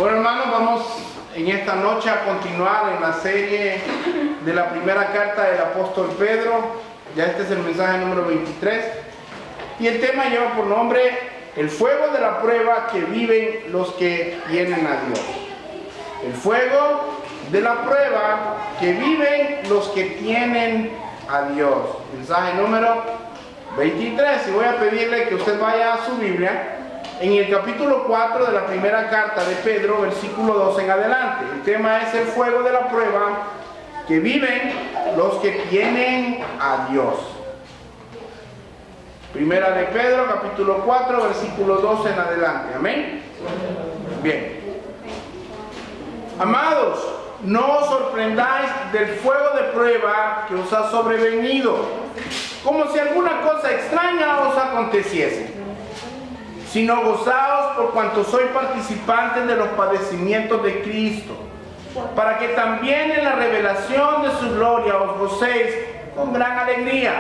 Bueno, hermanos, vamos en esta noche a continuar en la serie de la primera carta del apóstol Pedro. Ya este es el mensaje número 23. Y el tema lleva por nombre el fuego de la prueba que viven los que tienen a Dios. El fuego de la prueba que viven los que tienen a Dios. Mensaje número 23. Y voy a pedirle que usted vaya a su Biblia en el capítulo 4 de la primera carta de Pedro, versículo 2 en adelante. El tema es el fuego de la prueba que viven los que tienen a Dios. Primera de Pedro, capítulo 4, versículo 2 en adelante. Amén. Bien. Amados, no os sorprendáis del fuego de prueba que os ha sobrevenido, como si alguna cosa extraña os aconteciese, sino gozaos por cuanto sois participantes de los padecimientos de Cristo, para que también en la revelación de su gloria os gocéis con gran alegría.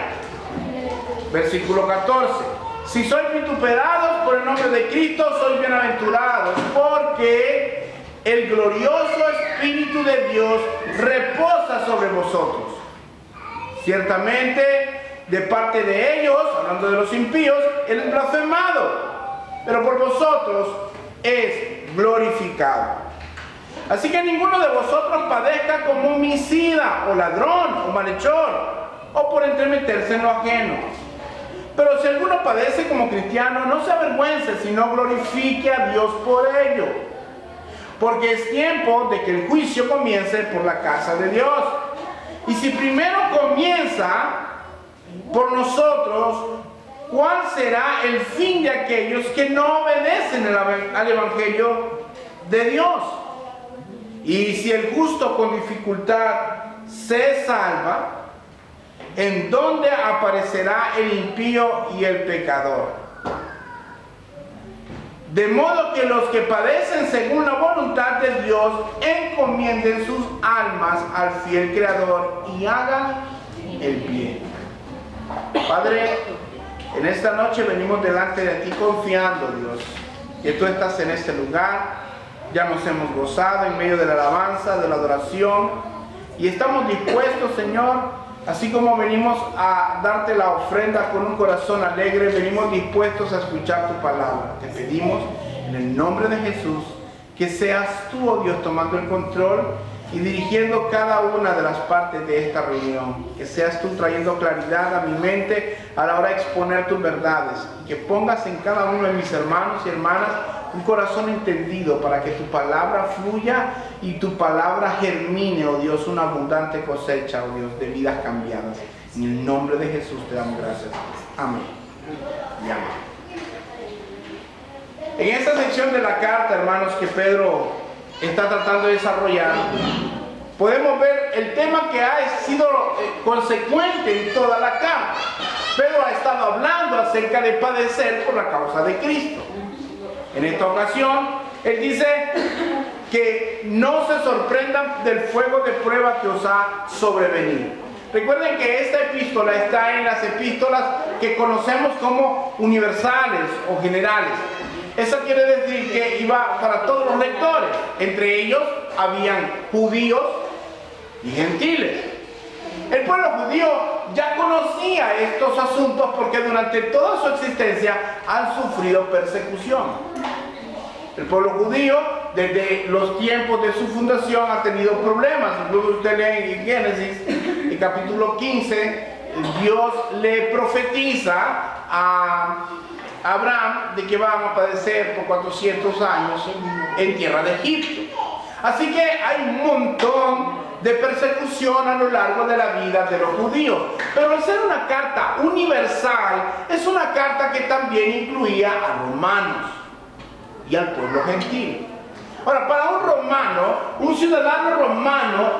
Versículo 14. Si sois vituperados por el nombre de Cristo, sois bienaventurados, porque el glorioso Espíritu de Dios reposa sobre vosotros. Ciertamente, de parte de ellos, hablando de los impíos, Él es blasfemado, pero por vosotros es glorificado. Así que ninguno de vosotros padezca como un homicida, o ladrón, o malhechor, o por entremeterse en lo ajeno. Pero si alguno padece como cristiano, no se avergüence, sino glorifique a Dios por ello. Porque es tiempo de que el juicio comience por la casa de Dios. Y si primero comienza por nosotros, ¿cuál será el fin de aquellos que no obedecen al Evangelio de Dios? Y si el justo con dificultad se salva, ¿en dónde aparecerá el impío y el pecador? De modo que los que padecen según la voluntad de Dios encomienden sus almas al fiel Creador y hagan el bien. Padre, en esta noche venimos delante de ti confiando, Dios, que tú estás en este lugar. Ya nos hemos gozado en medio de la alabanza, de la adoración, y estamos dispuestos, Señor, así como venimos a darte la ofrenda con un corazón alegre, venimos dispuestos a escuchar tu palabra. Te pedimos en el nombre de Jesús que seas tú, oh Dios, tomando el control y dirigiendo cada una de las partes de esta reunión. Que seas tú trayendo claridad a mi mente a la hora de exponer tus verdades. Y que pongas en cada uno de mis hermanos y hermanas un corazón entendido para que tu palabra fluya y tu palabra germine, oh Dios, una abundante cosecha, oh Dios, de vidas cambiadas. En el nombre de Jesús te damos gracias. Amén. Y amén. En esta sección de la carta, hermanos, que Pedro está tratando de desarrollar, podemos ver el tema que ha sido consecuente en toda la carta. Pedro ha estado hablando acerca de padecer por la causa de Cristo. En esta ocasión, él dice que no se sorprendan del fuego de prueba que os ha sobrevenido. Recuerden que esta epístola está en las epístolas que conocemos como universales o generales. Eso quiere decir que iba para todos los lectores. Entre ellos habían judíos y gentiles. El pueblo judío ya conocía estos asuntos porque durante toda su existencia han sufrido persecución. El pueblo judío, desde los tiempos de su fundación, ha tenido problemas. Incluso usted lee en Génesis, el capítulo 15, Dios le profetiza a Abraham de que van a padecer por 400 años en tierra de Egipto. Así que hay un montón de persecución a lo largo de la vida de los judíos. Pero al ser una carta universal, es una carta que también incluía a romanos y al pueblo gentil. Ahora, para un romano, un ciudadano romano,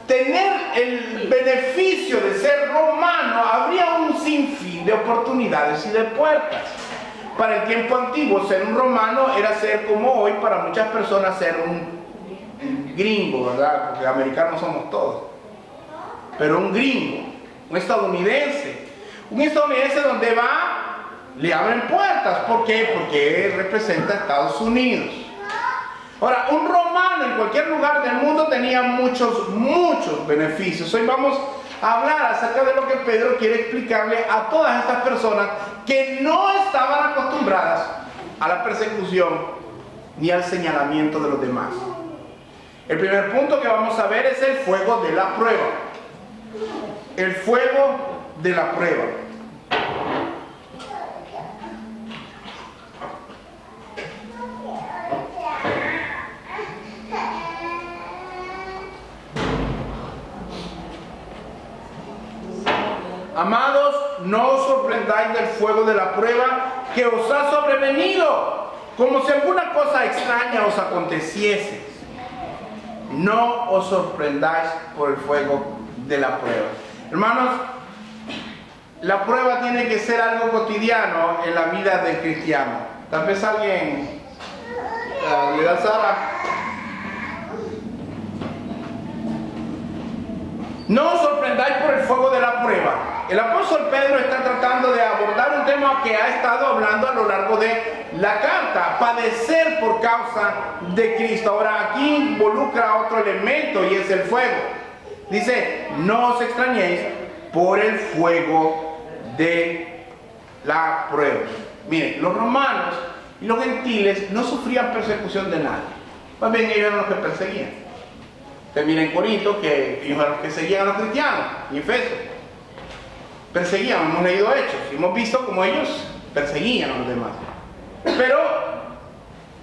tener el beneficio de ser romano, habría un sinfín de oportunidades y de puertas. Para el tiempo antiguo, ser un romano era ser como hoy para muchas personas ser un gringo, ¿verdad? Porque americanos somos todos. Pero un gringo, un estadounidense donde va, le abren puertas. ¿Por qué? Porque él representa a Estados Unidos. Ahora, un romano en cualquier lugar del mundo tenía muchos beneficios. Hoy vamos a hablar acerca de lo que Pedro quiere explicarle a todas estas personas que no estaban acostumbradas a la persecución ni al señalamiento de los demás. El primer punto que vamos a ver es el fuego de la prueba. El fuego de la prueba. Amados, no os sorprendáis del fuego de la prueba que os ha sobrevenido, como si alguna cosa extraña os aconteciese. No os sorprendáis por el fuego de la prueba. Hermanos, la prueba tiene que ser algo cotidiano en la vida del cristiano. Tal vez alguien le da Sara. No os sorprendáis por el fuego de la prueba. El apóstol Pedro está tratando de abordar un tema que ha estado hablando a lo largo de la carta: padecer por causa de Cristo. Ahora aquí involucra otro elemento y es el fuego. Dice, no os extrañéis por el fuego de la prueba. Miren, los romanos y los gentiles no sufrían persecución de nadie. Más bien ellos eran los que perseguían. Ustedes miren en Corinto que ellos eran los que seguían a los cristianos, y Efeso. Perseguían, hemos leído Hechos, y hemos visto cómo ellos perseguían a los demás. Pero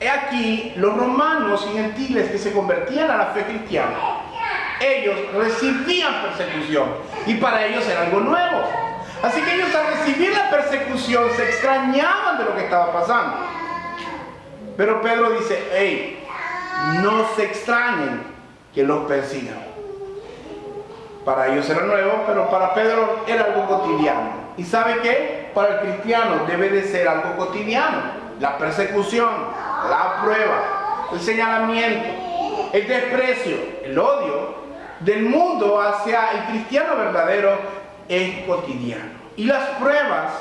he aquí los romanos y gentiles que se convertían a la fe cristiana, ellos recibían persecución, y para ellos era algo nuevo. Así que ellos, al recibir la persecución, se extrañaban de lo que estaba pasando. Pero Pedro dice, hey, no se extrañen que los persigan. Para ellos era nuevo, pero para Pedro era algo cotidiano. ¿Y sabe qué? Para el cristiano debe de ser algo cotidiano. La persecución, la prueba, el señalamiento, el desprecio, el odio del mundo hacia el cristiano verdadero es cotidiano. Y las pruebas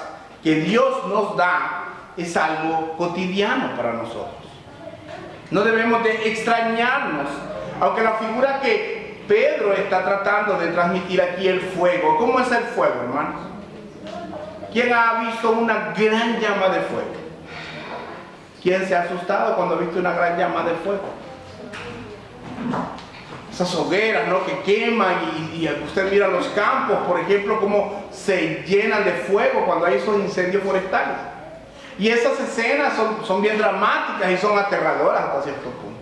que Dios nos da es algo cotidiano para nosotros. No debemos de extrañarnos, aunque la figura que Pedro está tratando de transmitir aquí, el fuego. ¿Cómo es el fuego, hermanos? ¿Quién ha visto una gran llama de fuego? ¿Quién se ha asustado cuando ha visto una gran llama de fuego? Esas hogueras, ¿no?, que queman y usted mira los campos, por ejemplo, cómo se llenan de fuego cuando hay esos incendios forestales. Y esas escenas son bien dramáticas y son aterradoras hasta cierto punto.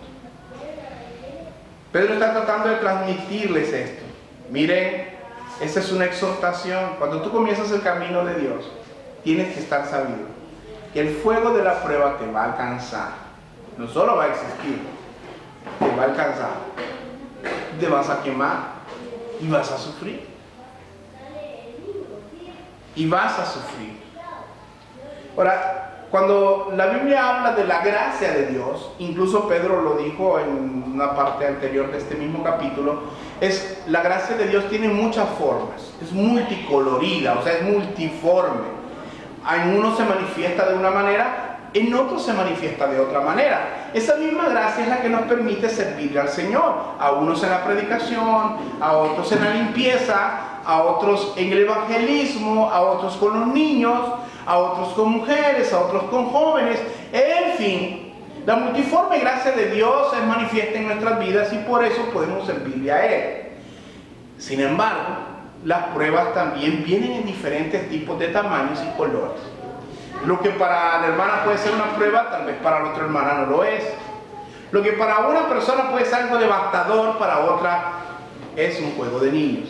Pedro está tratando de transmitirles esto. Miren, esa es una exhortación. Cuando tú comienzas el camino de Dios, tienes que estar sabido que el fuego de la prueba te va a alcanzar. No solo va a existir, te va a alcanzar. Te vas a quemar y vas a sufrir. Y vas a sufrir. Ahora, cuando la Biblia habla de la gracia de Dios, incluso Pedro lo dijo en una parte anterior de este mismo capítulo, la gracia de Dios tiene muchas formas, es multicolorida, o sea, es multiforme. En uno se manifiesta de una manera, en otro se manifiesta de otra manera. Esa misma gracia es la que nos permite servirle al Señor, a unos en la predicación, a otros en la limpieza, a otros en el evangelismo, a otros con los niños, a otros con mujeres, a otros con jóvenes. En fin, la multiforme gracia de Dios es manifiesta en nuestras vidas y por eso podemos servirle a Él. Sin embargo, las pruebas también vienen en diferentes tipos de tamaños y colores. Lo que para la hermana puede ser una prueba, tal vez para la otra hermana no lo es. Lo que para una persona puede ser algo devastador, para otra es un juego de niños.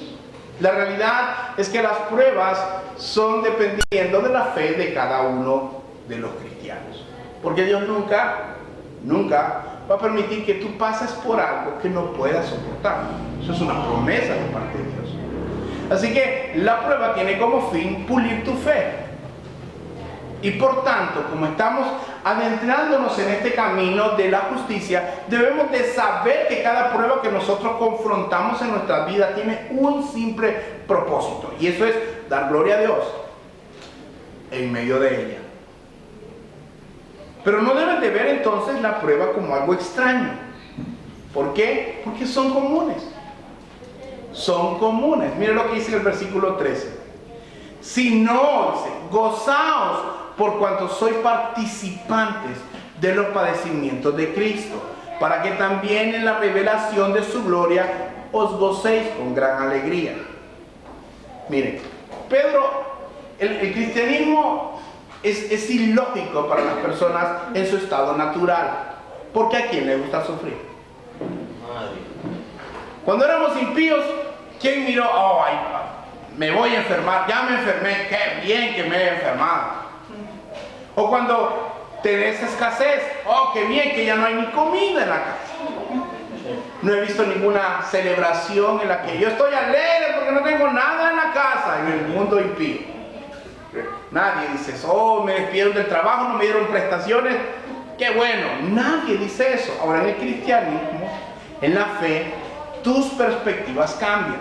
La realidad es que las pruebas son dependiendo de la fe de cada uno de los cristianos. Porque Dios nunca va a permitir que tú pases por algo que no puedas soportar. Eso es una promesa de parte de Dios. Así que la prueba tiene como fin pulir tu fe. Y por tanto, como estamos adentrándonos en este camino de la justicia, debemos de saber que cada prueba que nosotros confrontamos en nuestra vida tiene un simple propósito. Y eso es dar gloria a Dios en medio de ella. Pero no debes de ver entonces la prueba como algo extraño. ¿Por qué? Porque son comunes. Son comunes. Mire lo que dice en el versículo 13. Si no, dice, gozaos por cuanto sois participantes de los padecimientos de Cristo, para que también en la revelación de su gloria os gocéis con gran alegría. Miren, Pedro, el cristianismo es ilógico para las personas en su estado natural. Porque ¿a quién le gusta sufrir? Nadie. Cuando éramos impíos, ¿quién miró? Oh, ay, me voy a enfermar, ya me enfermé, qué bien que me he enfermado. O cuando tenés escasez, oh, qué bien que ya no hay ni comida en la casa. No he visto ninguna celebración en la que yo estoy alegre porque no tengo nada en la casa, en el mundo impío. Nadie dice eso. Oh, me despidieron del trabajo, no me dieron prestaciones, qué bueno. Nadie dice eso. Ahora, en el cristianismo, en la fe, tus perspectivas cambian.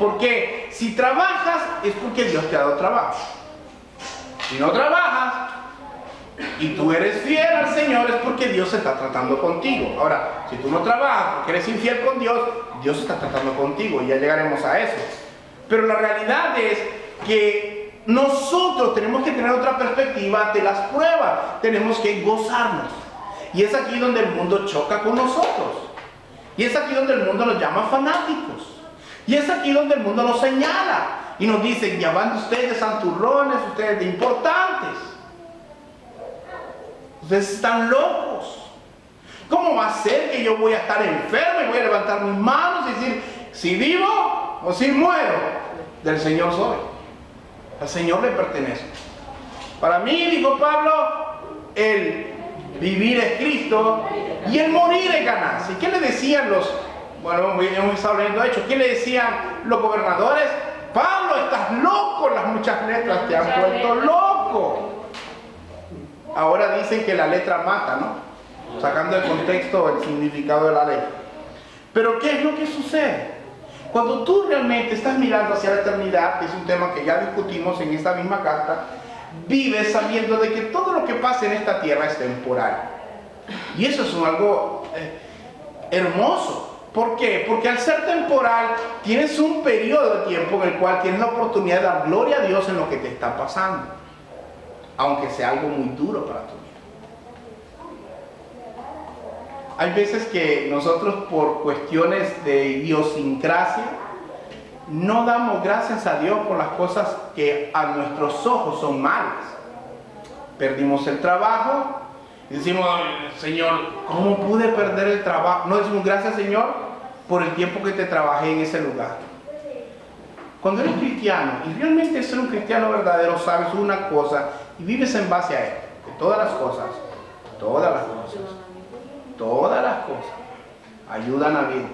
Porque si trabajas es porque Dios te ha dado trabajo. Si no trabajas y tú eres fiel al Señor es porque Dios se está tratando contigo. Ahora, si tú no trabajas porque eres infiel con Dios, Dios se está tratando contigo y ya llegaremos a eso. Pero la realidad es que nosotros tenemos que tener otra perspectiva de las pruebas. Tenemos que gozarnos. Y es aquí donde el mundo choca con nosotros. Y es aquí donde el mundo nos llama fanáticos. Y es aquí donde el mundo nos señala y nos dice, ya van ustedes santurrones, ustedes de importantes. Ustedes están locos. ¿Cómo va a ser que yo voy a estar enfermo y voy a levantar mis manos y decir, si vivo o si muero, del Señor soy? Al Señor le pertenece. Para mí, dijo Pablo, el vivir es Cristo y el morir es ganancia. ¿Y qué le decían hemos estado leyendo hechos, qué le decían los gobernadores? Pablo, estás loco, las muchas letras te han vuelto loco. Ahora dicen que la letra mata, ¿no? Sacando de contexto el significado de la ley. Pero ¿qué es lo que sucede? Cuando tú realmente estás mirando hacia la eternidad, que es un tema que ya discutimos en esta misma carta, vives sabiendo de que todo lo que pasa en esta tierra es temporal. Y eso es algo hermoso. ¿Por qué? Porque al ser temporal, tienes un periodo de tiempo en el cual tienes la oportunidad de dar gloria a Dios en lo que te está pasando. Aunque sea algo muy duro para tu vida. Hay veces que nosotros, por cuestiones de idiosincrasia, no damos gracias a Dios por las cosas que a nuestros ojos son malas. Perdimos el trabajo y decimos, Señor, ¿cómo pude perder el trabajo? No decimos, gracias, Señor, por el tiempo que te trabajé en ese lugar. Cuando eres cristiano, y realmente ser un cristiano verdadero, sabes una cosa y vives en base a él, que todas las cosas ayudan a bien.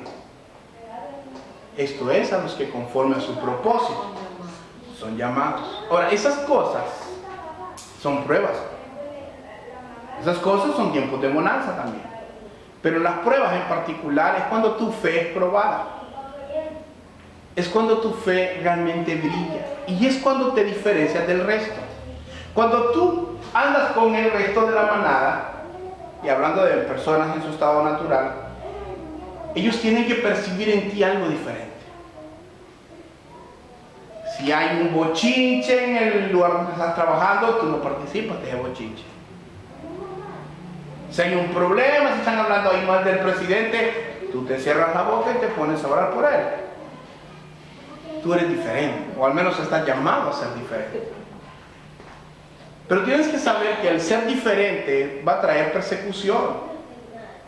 Esto es, a los que conforme a su propósito son llamados. Ahora, esas cosas son pruebas. Esas cosas son tiempos de bonanza también. Pero las pruebas en particular es cuando tu fe es probada. Es cuando tu fe realmente brilla. Y es cuando te diferencias del resto. Cuando tú andas con el resto de la manada, y hablando de personas en su estado natural, ellos tienen que percibir en ti algo diferente. Si hay un bochinche en el lugar donde estás trabajando, tú no participas de ese bochinche. Si hay un problema, si están hablando ahí mal del presidente, tú te cierras la boca y te pones a orar por él. Tú eres diferente, o al menos estás llamado a ser diferente. Pero tienes que saber que el ser diferente va a traer persecución.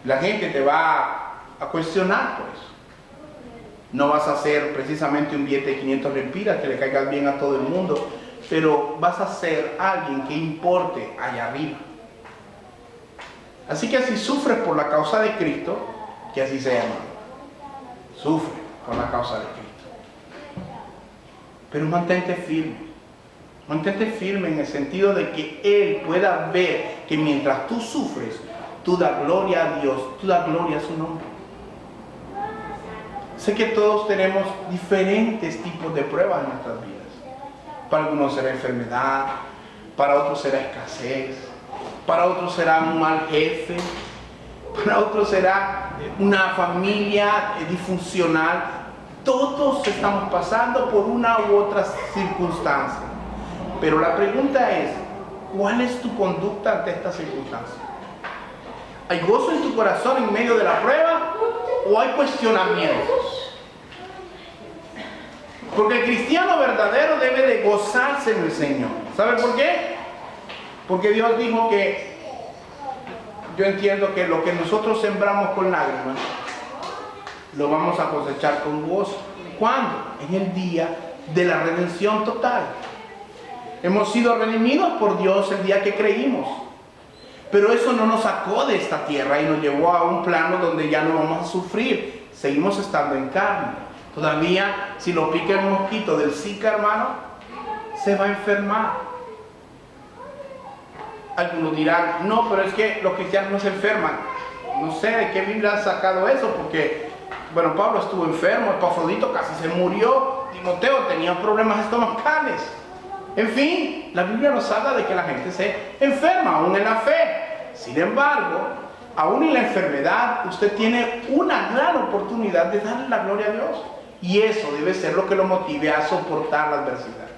La gente te va a cuestionar por eso. No vas a ser precisamente un billete de 500 lempiras que le caigas bien a todo el mundo, pero vas a ser alguien que importe allá arriba. Así que si sufres por la causa de Cristo, que así se llama, sufre por la causa de Cristo. Pero mantente firme. Mantente firme en el sentido de que Él pueda ver que mientras tú sufres, tú das gloria a Dios, tú das gloria a su nombre. Sé que todos tenemos diferentes tipos de pruebas en nuestras vidas. Para algunos será enfermedad, para otros será escasez, para otros será un mal jefe, para otros será una familia disfuncional. Todos estamos pasando por una u otra circunstancia. Pero la pregunta es, ¿cuál es tu conducta ante esta circunstancia? ¿Hay gozo en tu corazón en medio de la prueba o hay cuestionamientos? Porque el cristiano verdadero debe de gozarse en el Señor. ¿Sabe por qué? Porque Dios dijo que, yo entiendo que lo que nosotros sembramos con lágrimas, lo vamos a cosechar con gozo. ¿Cuándo? En el día de la redención total. Hemos sido redimidos por Dios el día que creímos. Pero eso no nos sacó de esta tierra y nos llevó a un plano donde ya no vamos a sufrir. Seguimos estando en carne. Todavía, si lo pica el mosquito del Zika, hermano, se va a enfermar. Algunos dirán, no, pero es que los cristianos no se enferman. No sé de qué Biblia han sacado eso, porque, bueno, Pablo estuvo enfermo, Epafrodito casi se murió, Timoteo tenía problemas estomacales. En fin, la Biblia nos habla de que la gente se enferma, aún en la fe. Sin embargo, aún en la enfermedad, usted tiene una gran oportunidad de darle la gloria a Dios. Y eso debe ser lo que lo motive a soportar la adversidad.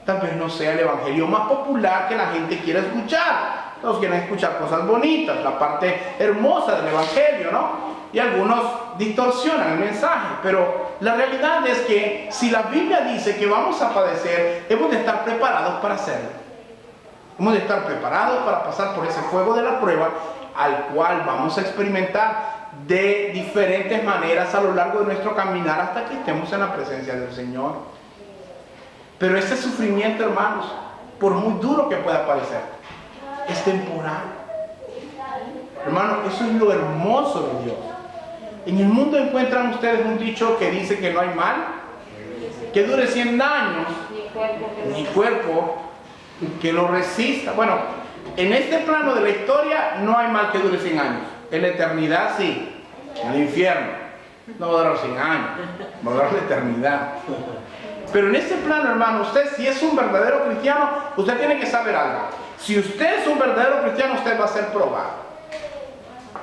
Tal vez no sea el evangelio más popular que la gente quiera escuchar. Todos quieren escuchar cosas bonitas, la parte hermosa del evangelio, ¿no? Y algunos distorsionan el mensaje, pero la realidad es que si la Biblia dice que vamos a padecer, hemos de estar preparados para hacerlo. Hemos de estar preparados para pasar por ese fuego de la prueba, al cual vamos a experimentar de diferentes maneras a lo largo de nuestro caminar hasta que estemos en la presencia del Señor. Pero este sufrimiento, hermanos, por muy duro que pueda parecer, es temporal. Hermano, eso es lo hermoso de Dios. En el mundo encuentran ustedes un dicho que dice que no hay mal que dure 100 años, ni cuerpo que lo resista. Bueno, en este plano de la historia no hay mal que dure 100 años. En la eternidad sí, en el infierno no va a durar 100 años, va a durar la eternidad. Pero en este plano, hermano, usted si es un verdadero cristiano, usted tiene que saber algo. Si usted es un verdadero cristiano, usted va a ser probado.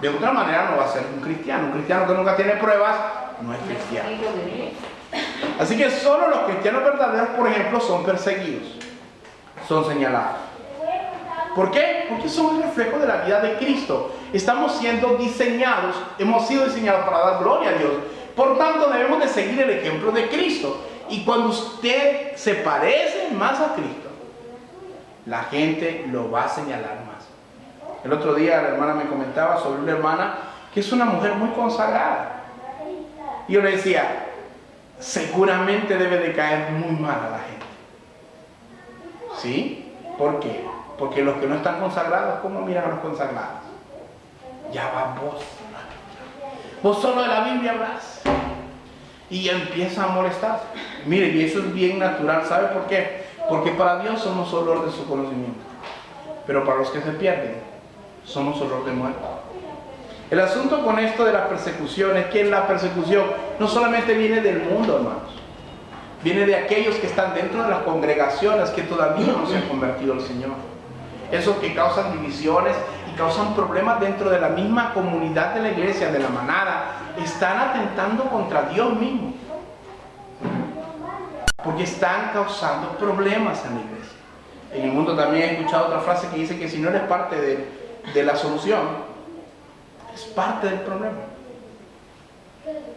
De otra manera no va a ser un cristiano. Un cristiano que nunca tiene pruebas no es cristiano. Así que solo los cristianos verdaderos, por ejemplo, son perseguidos, son señalados. ¿Por qué? Porque son el reflejo de la vida de Cristo. Estamos siendo diseñados, hemos sido diseñados para dar gloria a Dios. Por tanto, debemos de seguir el ejemplo de Cristo. Y cuando usted se parece más a Cristo, la gente lo va a señalar más. El otro día la hermana me comentaba sobre una hermana que es una mujer muy consagrada. Y yo le decía, seguramente debe de caer muy mal a la gente. ¿Sí? ¿Por qué? Porque los que no están consagrados, ¿cómo miran a los consagrados? Ya va vos. Vos solo de la Biblia hablas. Y empieza a molestar. Mire, y eso es bien natural. ¿Sabe por qué? Porque para Dios somos olor de su conocimiento. Pero para los que se pierden, somos olor de muerte. El asunto con esto de la persecución es que la persecución no solamente viene del mundo, hermanos. Viene de aquellos que están dentro de las congregaciones que todavía no se han convertido al Señor. Esos que causan divisiones y causan problemas dentro de la misma comunidad de la iglesia, de la manada, están atentando contra Dios mismo. Porque están causando problemas en la iglesia. En el mundo también he escuchado otra frase que dice que si no eres parte de la solución, es parte del problema.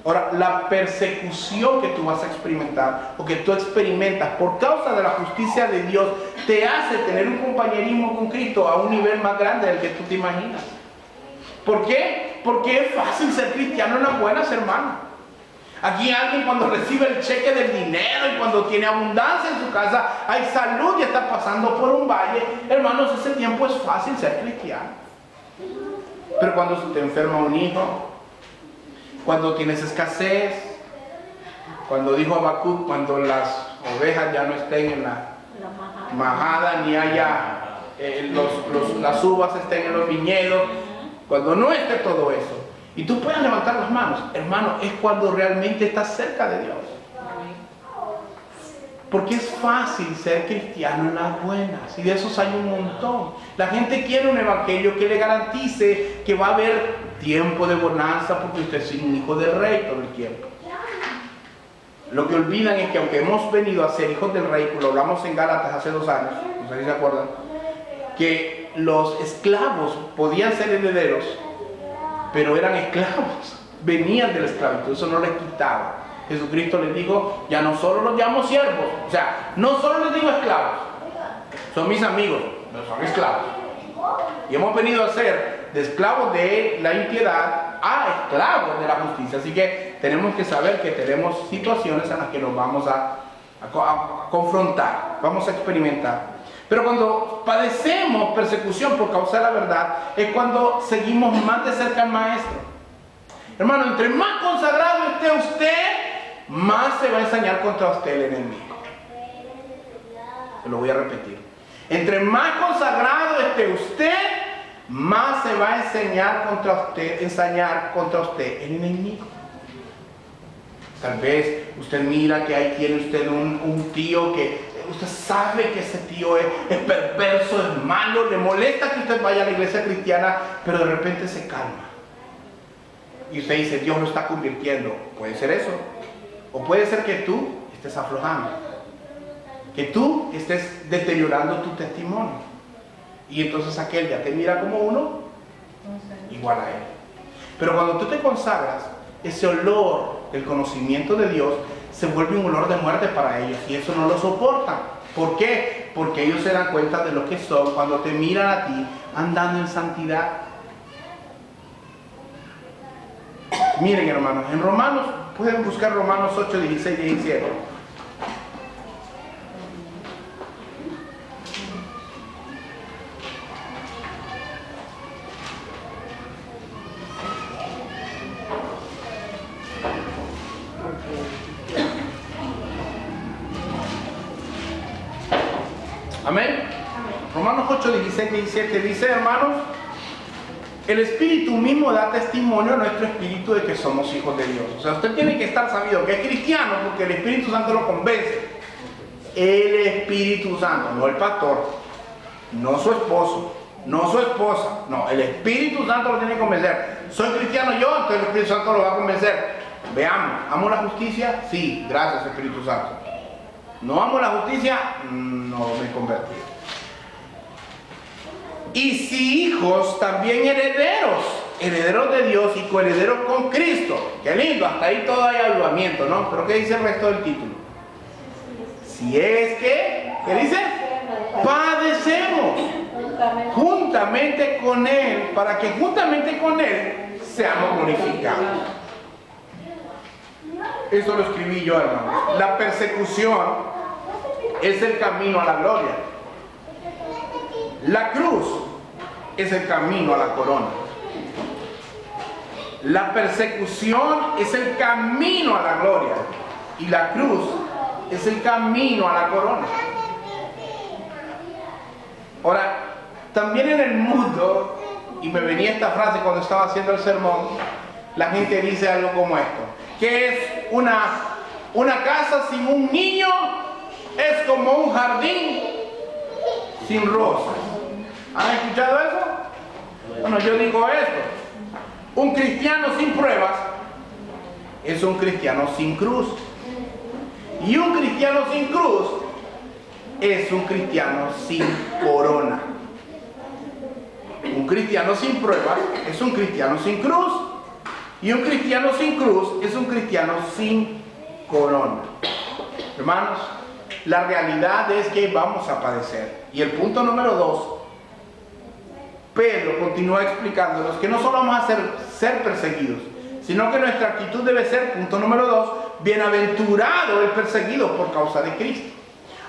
Ahora, la persecución que tú vas a experimentar o que tú experimentas por causa de la justicia de Dios te hace tener un compañerismo con Cristo a un nivel más grande del que tú te imaginas. ¿Por qué? Porque es fácil ser cristiano en las buenas, hermano. Aquí alguien cuando recibe el cheque del dinero y cuando tiene abundancia en su casa, hay salud y está pasando por un valle, hermanos, ese tiempo es fácil ser cristiano. Pero cuando se te enferma un hijo, cuando tienes escasez, cuando dijo Habacuc, cuando las ovejas ya no estén en la majada, ni haya las uvas estén en los viñedos, cuando no esté todo eso, y tú puedas levantar las manos, hermano, es cuando realmente estás cerca de Dios. Porque es fácil ser cristiano en las buenas, y de esos hay un montón. La gente quiere un evangelio que le garantice que va a haber tiempo de bonanza porque usted es un hijo del rey todo el tiempo. Lo que olvidan es que aunque hemos venido a ser hijos del rey, como lo hablamos en Gálatas hace 2 años, no sé si se acuerdan, que los esclavos podían ser herederos, pero eran esclavos, venían de la esclavitud, eso no les quitaba. Jesucristo les dijo, ya no solo los llamo siervos, o sea, no solo les digo esclavos, son mis amigos, pero son esclavos. Y hemos venido a ser de esclavos de la impiedad a esclavos de la justicia. Así que tenemos que saber que tenemos situaciones en las que nos vamos a confrontar, vamos a experimentar. Pero cuando padecemos persecución por causa de la verdad, es cuando seguimos más de cerca al Maestro. Hermano, entre más consagrado esté usted, más se va a ensañar contra usted el enemigo. Se lo voy a repetir. Entre más consagrado esté usted, más se va a ensañar contra usted el enemigo. Tal vez usted mira que ahí tiene usted un tío que usted sabe que ese tío es perverso, es malo, le molesta que usted vaya a la iglesia cristiana, pero de repente se calma. Y usted dice, Dios lo está convirtiendo. Puede ser eso. O puede ser que tú estés aflojando, que tú estés deteriorando tu testimonio. Y entonces aquel ya te mira como uno igual a él. Pero cuando tú te consagras, ese olor del conocimiento de Dios se vuelve un olor de muerte para ellos, y eso no lo soportan. ¿Por qué? Porque ellos se dan cuenta de lo que son cuando te miran a ti andando en santidad. Miren, hermanos, en Romanos, pueden buscar Romanos 8, 16, 17. Amén. Romanos 8, 16, 17 dice, hermanos, el Espíritu mismo da testimonio a nuestro espíritu de que somos hijos de Dios. O sea, usted tiene que estar sabido que es cristiano porque el Espíritu Santo lo convence. El Espíritu Santo, no el pastor, no su esposo, no su esposa, no, el Espíritu Santo lo tiene que convencer. Soy cristiano yo, entonces el Espíritu Santo lo va a convencer. Veamos, ¿amo la justicia? Sí, gracias Espíritu Santo. ¿No amo la justicia? No me convertí. Y si hijos, también herederos de Dios y coherederos con Cristo. Qué lindo, hasta ahí todo hay avivamiento, ¿no? Pero ¿qué dice el resto del título? Si es que, ¿qué dice? Padecemos juntamente con Él, para que juntamente con Él seamos glorificados. Eso lo escribí yo, hermanos. La persecución es el camino a la gloria. La cruz es el camino a la corona. La persecución es el camino a la gloria. Y la cruz es el camino a la corona. Ahora, también en el mundo, y me venía esta frase cuando estaba haciendo el sermón, la gente dice algo como esto, que es una casa sin un niño es como un jardín sin rosas. ¿Han escuchado eso? Bueno, yo digo esto. Un cristiano sin pruebas es un cristiano sin cruz. Y un cristiano sin cruz es un cristiano sin corona. Un cristiano sin pruebas es un cristiano sin cruz. Y un cristiano sin cruz es un cristiano sin corona. Hermanos, la realidad es que vamos a padecer. Y el punto número 2, Pedro continúa explicándonos que no solo vamos a ser perseguidos, sino que nuestra actitud debe ser, punto número 2, bienaventurado el perseguido por causa de Cristo.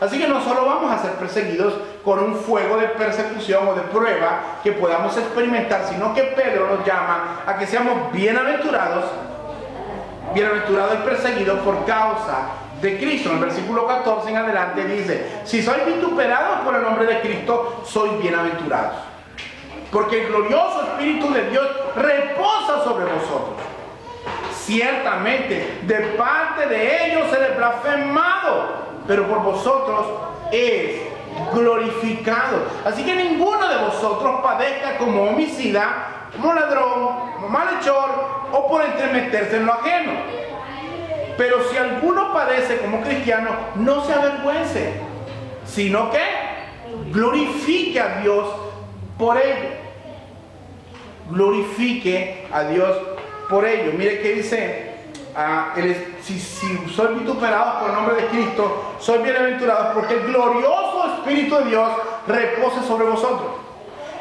Así que no solo vamos a ser perseguidos con un fuego de persecución o de prueba que podamos experimentar, sino que Pedro nos llama a que seamos bienaventurados el perseguido por causa de Cristo. En el versículo 14 en adelante dice, si sois vituperados por el nombre de Cristo, sois bienaventurados, porque el glorioso Espíritu de Dios reposa sobre vosotros. Ciertamente, de parte de ellos seré blasfemado, pero por vosotros es glorificado. Así que ninguno de vosotros padezca como homicida, como ladrón, como malhechor o por entremeterse en lo ajeno. Pero si alguno padece como cristiano, no se avergüence, sino que glorifique a Dios por ello. Glorifique a Dios por ello. Mire que dice, si soy vituperado por el nombre de Cristo, soy bienaventurado porque el glorioso Espíritu de Dios repose sobre vosotros.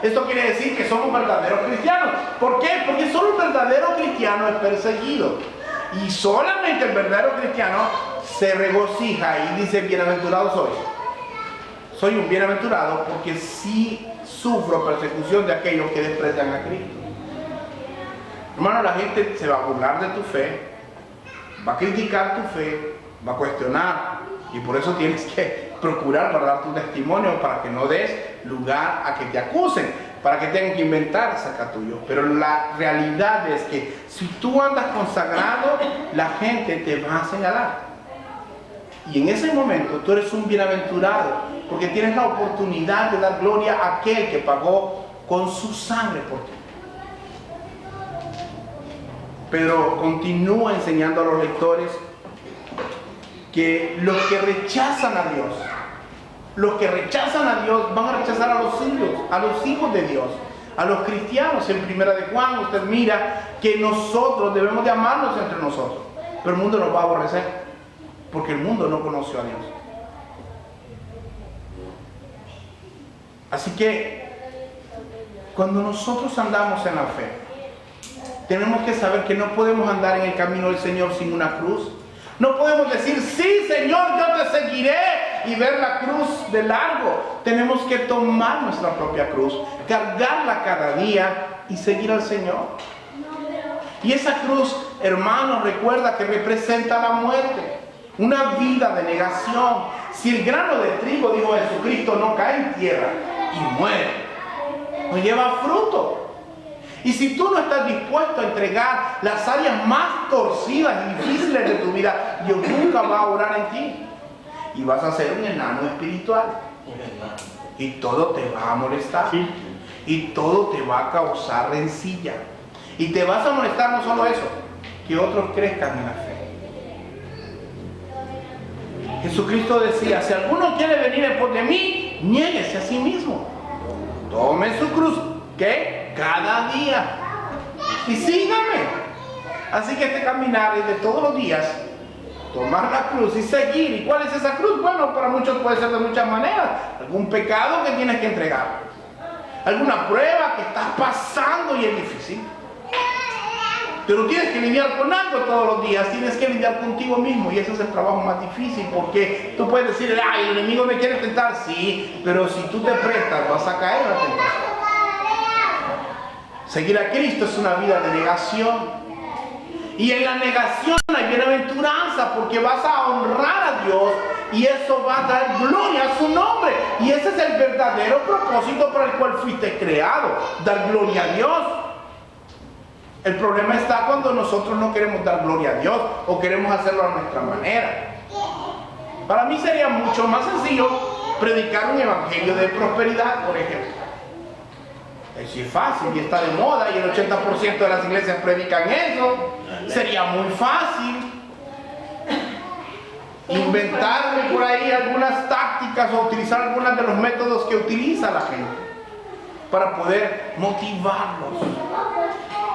Esto quiere decir que somos verdaderos cristianos. ¿Por qué? Porque solo un verdadero cristiano es perseguido. Y solamente el verdadero cristiano se regocija y dice, bienaventurado soy. Soy un bienaventurado porque sí sufro persecución de aquellos que desprecian a Cristo. Hermano, la gente se va a burlar de tu fe, va a criticar tu fe, va a cuestionar. Y por eso tienes que procurar guardar tu testimonio para que no des lugar a que te acusen, para que tengan que inventar saca tuyo. Pero la realidad es que si tú andas consagrado, la gente te va a señalar. Y en ese momento tú eres un bienaventurado, porque tienes la oportunidad de dar gloria a aquel que pagó con su sangre por ti. Pero continúa enseñando a los lectores que los que rechazan a Dios, van a rechazar a los hijos de Dios, a los cristianos. En Primera de Juan usted mira que nosotros debemos de amarnos entre nosotros, pero el mundo nos va a aborrecer, porque el mundo no conoció a Dios. Así que cuando nosotros andamos en la fe, tenemos que saber que no podemos andar en el camino del Señor sin una cruz. No podemos decir, sí Señor, yo te seguiré, y ver la cruz de largo. Tenemos que tomar nuestra propia cruz, cargarla cada día y seguir al Señor. Y esa cruz, hermanos, recuerda que representa la muerte, una vida de negación. Si el grano de trigo, dijo Jesucristo, no cae en tierra y muere, no lleva fruto. Y si tú no estás dispuesto a entregar las áreas más torcidas y difíciles de tu vida, Dios nunca va a orar en ti. Y vas a ser un enano espiritual. Y todo te va a molestar. Y todo te va a causar rencilla. Y te vas a molestar no solo eso, que otros crezcan en la fe. Jesucristo decía, si alguno quiere venir en pos de mí, niéguese a sí mismo. Tome su cruz, ¿qué? Cada día. Y sígame. Así que este caminar es de todos los días. Tomar la cruz y seguir. ¿Y cuál es esa cruz? Bueno, para muchos puede ser de muchas maneras. Algún pecado que tienes que entregar. Alguna prueba que estás pasando y es difícil. Pero tienes que lidiar con algo todos los días. Tienes que lidiar contigo mismo. Y ese es el trabajo más difícil. Porque tú puedes decir, ay, el enemigo me quiere tentar. Sí, pero si tú te prestas, vas a caer en la tentación. Seguir a Cristo es una vida de negación. Y en la negación hay bienaventuranza, porque vas a honrar a Dios y eso va a dar gloria a su nombre. Y ese es el verdadero propósito para el cual fuiste creado, dar gloria a Dios. El problema está cuando nosotros no queremos dar gloria a Dios o queremos hacerlo a nuestra manera. Para mí sería mucho más sencillo predicar un evangelio de prosperidad, por ejemplo. Si es fácil y está de moda y el 80% de las iglesias predican eso, sería muy fácil inventarme por ahí algunas tácticas o utilizar algunos de los métodos que utiliza la gente para poder motivarlos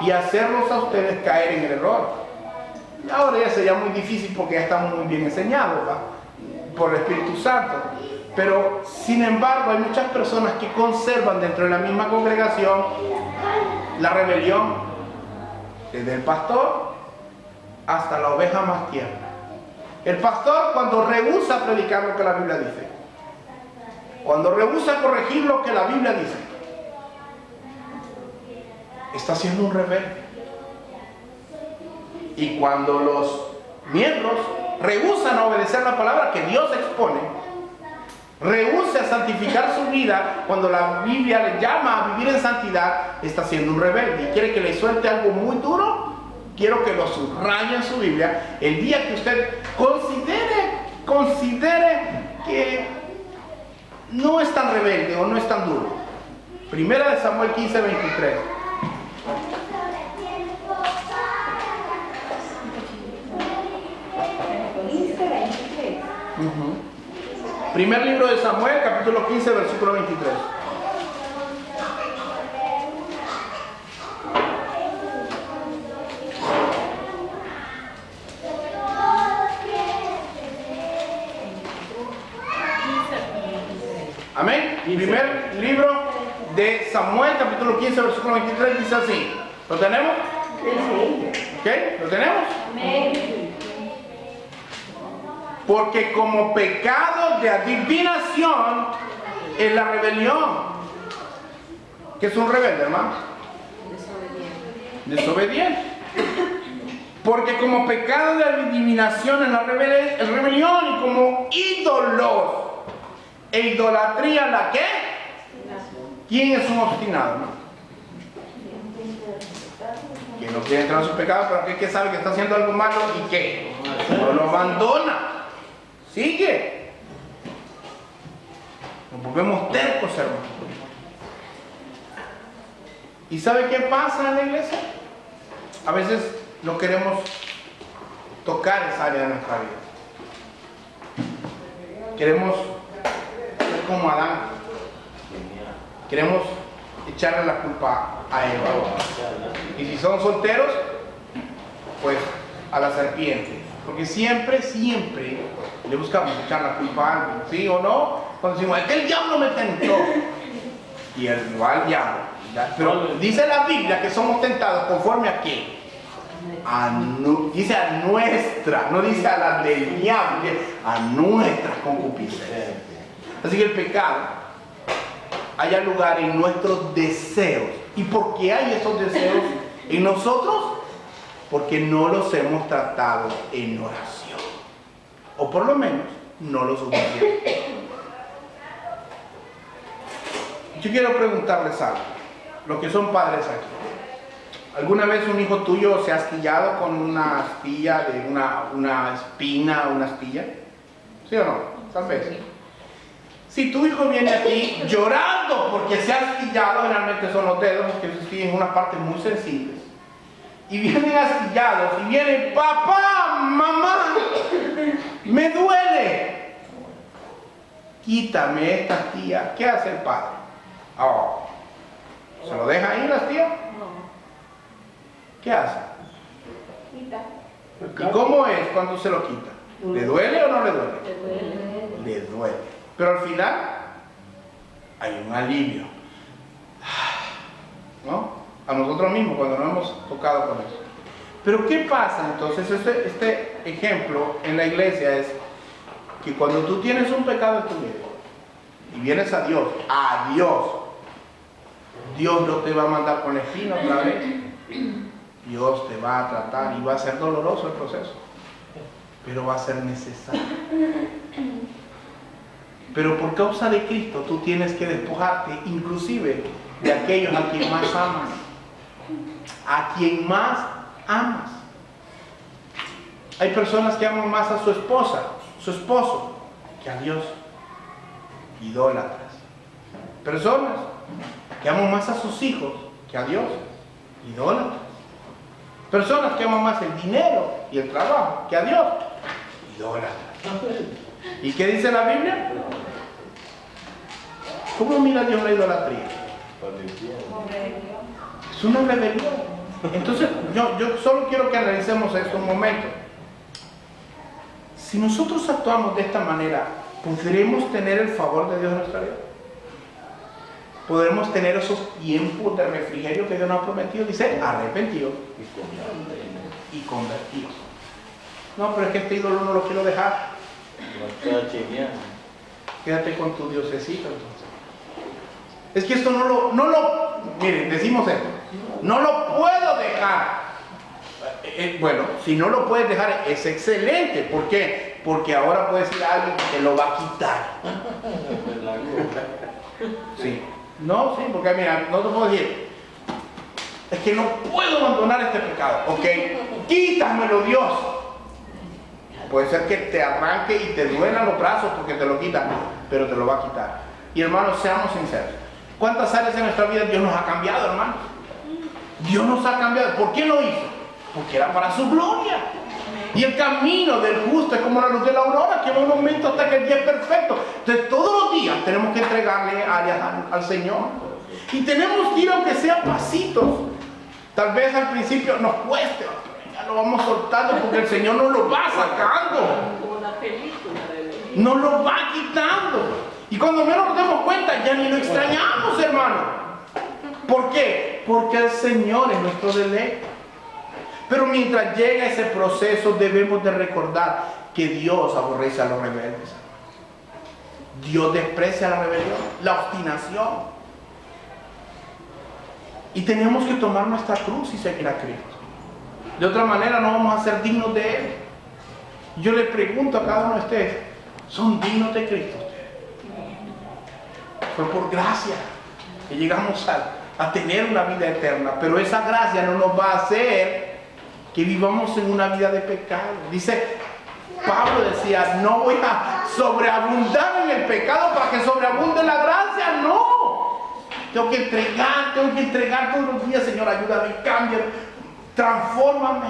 y hacerlos a ustedes caer en el error. Y ahora ya sería muy difícil porque ya estamos muy bien enseñados, ¿va? Por el Espíritu Santo. Pero, sin embargo, hay muchas personas que conservan dentro de la misma congregación la rebelión, desde el pastor hasta la oveja más tierna. El pastor, cuando rehúsa predicar lo que la Biblia dice, cuando rehúsa corregir lo que la Biblia dice, está siendo un rebelde. Y cuando los miembros rehúsan a obedecer la palabra que Dios expone, rehúse a santificar su vida, cuando la Biblia le llama a vivir en santidad, está siendo un rebelde y quiere que le suelte algo muy duro. Quiero que lo subraye en su Biblia. El día que usted considere considere que no es tan rebelde o no es tan duro. Primera de Samuel 15, 23. Primer libro de Samuel, capítulo 15, versículo 23. Amén. Primer libro de Samuel, capítulo 15, versículo 23, dice así. ¿Lo tenemos? ¿Ok? ¿Lo tenemos? Porque como pecado de adivinación es la rebelión. ¿Qué es un rebelde, hermano? Desobediente. Porque como pecado de adivinación es la rebelión, y como ídolos e idolatría, ¿la qué? ¿Quién es un obstinado, no? Quien no quiere entrar en sus pecados, pero que sabe que está haciendo algo malo y ¿qué? No lo abandona. Sigue. Nos volvemos tercos, hermano. ¿Y sabe qué pasa en la iglesia? A veces no queremos tocar esa área de nuestra vida. Queremos ser como Adán. Queremos echarle la culpa a Eva. Y si son solteros, pues a la serpiente. Porque siempre le buscamos echar la culpa a algo, ¿sí o no? Cuando decimos, es que el diablo me tentó. Y él va al diablo. Pero dice la Biblia que somos tentados conforme a qué? Dice a nuestra, no dice a la del diablo, dice a nuestras concupiscencias. Así que el pecado haya lugar en nuestros deseos. ¿Y por qué hay esos deseos en nosotros? Porque no los hemos tratado en oración, o por lo menos no lo suficiente. Yo quiero preguntarles algo, los que son padres aquí. ¿Alguna vez un hijo tuyo se ha astillado con una astilla de una espina o una astilla? ¿Sí o no? Tal vez. Si tu hijo viene aquí llorando porque se ha astillado, generalmente son los dedos que se astillan en una parte muy sensible. Y vienen astillados, y vienen, papá, mamá, me duele. Quítame esta astilla. ¿Qué hace el padre? Oh, ¿se lo deja ahí la astilla? No. ¿Qué hace? Quita. ¿Y cómo es cuando se lo quita? ¿Le duele o no le duele? Le duele. Pero al final hay un alivio. ¿No? A nosotros mismos cuando nos hemos tocado con eso. Pero ¿qué pasa entonces? Este ejemplo en la iglesia es que cuando tú tienes un pecado en tu vida y vienes a Dios, Dios no te va a mandar con la espina otra vez. Dios te va a tratar y va a ser doloroso el proceso, pero va a ser necesario. Pero por causa de Cristo tú tienes que despojarte inclusive de aquellos a quien más amas. A quien más amas. Hay personas que aman más a su esposa, su esposo, que a Dios. Idólatras. Personas que aman más a sus hijos que a Dios. Idólatras. Personas que aman más el dinero y el trabajo que a Dios. Idólatras. ¿Y qué dice la Biblia? ¿Cómo mira Dios la idolatría? Es una rebelión. Entonces, yo solo quiero que analicemos esto un momento. Si nosotros actuamos de esta manera, ¿podremos tener el favor de Dios en nuestra vida? ¿Podremos tener esos tiempos de refrigerio que Dios nos ha prometido? Dice, arrepentidos y convertidos. No, pero es que este ídolo no lo quiero dejar. Quédate con tu diosecito entonces. Es que esto miren, decimos esto, no lo puedo dejar. Bueno, si no lo puedes dejar es excelente. ¿Por qué? Porque ahora puedes ir a alguien que te lo va a quitar. Sí. No, sí, porque mira, no te puedo decir, es que no puedo abandonar este pecado. Ok, quítamelo, Dios. Puede ser que te arranque y te duelan los brazos porque te lo quitan, pero te lo va a quitar. Y hermanos, seamos sinceros. ¿Cuántas áreas en nuestra vida Dios nos ha cambiado, hermanos? Dios nos ha cambiado. ¿Por qué lo hizo? Porque era para su gloria. Y el camino del justo es como la luz de la aurora, que va un momento hasta que el día es perfecto. Entonces todos los días tenemos que entregarle áreas al Señor. Y tenemos que ir aunque sea pasitos. Tal vez al principio nos cueste, ya lo vamos soltando porque el Señor nos lo va sacando. Nos lo va quitando. Y cuando menos nos demos cuenta, ya ni lo extrañamos, hermano. ¿Por qué? Porque el Señor es nuestro deleite. Pero mientras llega ese proceso, debemos de recordar que Dios aborrece a los rebeldes. Dios desprecia la rebelión, la obstinación. Y tenemos que tomar nuestra cruz y seguir a Cristo. De otra manera no vamos a ser dignos de Él. Yo le pregunto a cada uno de ustedes, ¿son dignos de Cristo ustedes? Fue por gracia que llegamos a tener una vida eterna, pero esa gracia no nos va a hacer que vivamos en una vida de pecado. Dice, Pablo decía, no voy a sobreabundar en el pecado para que sobreabunde la gracia, no. Tengo que entregar todos los días, Señor, ayúdame, cámbiame, transfórmame.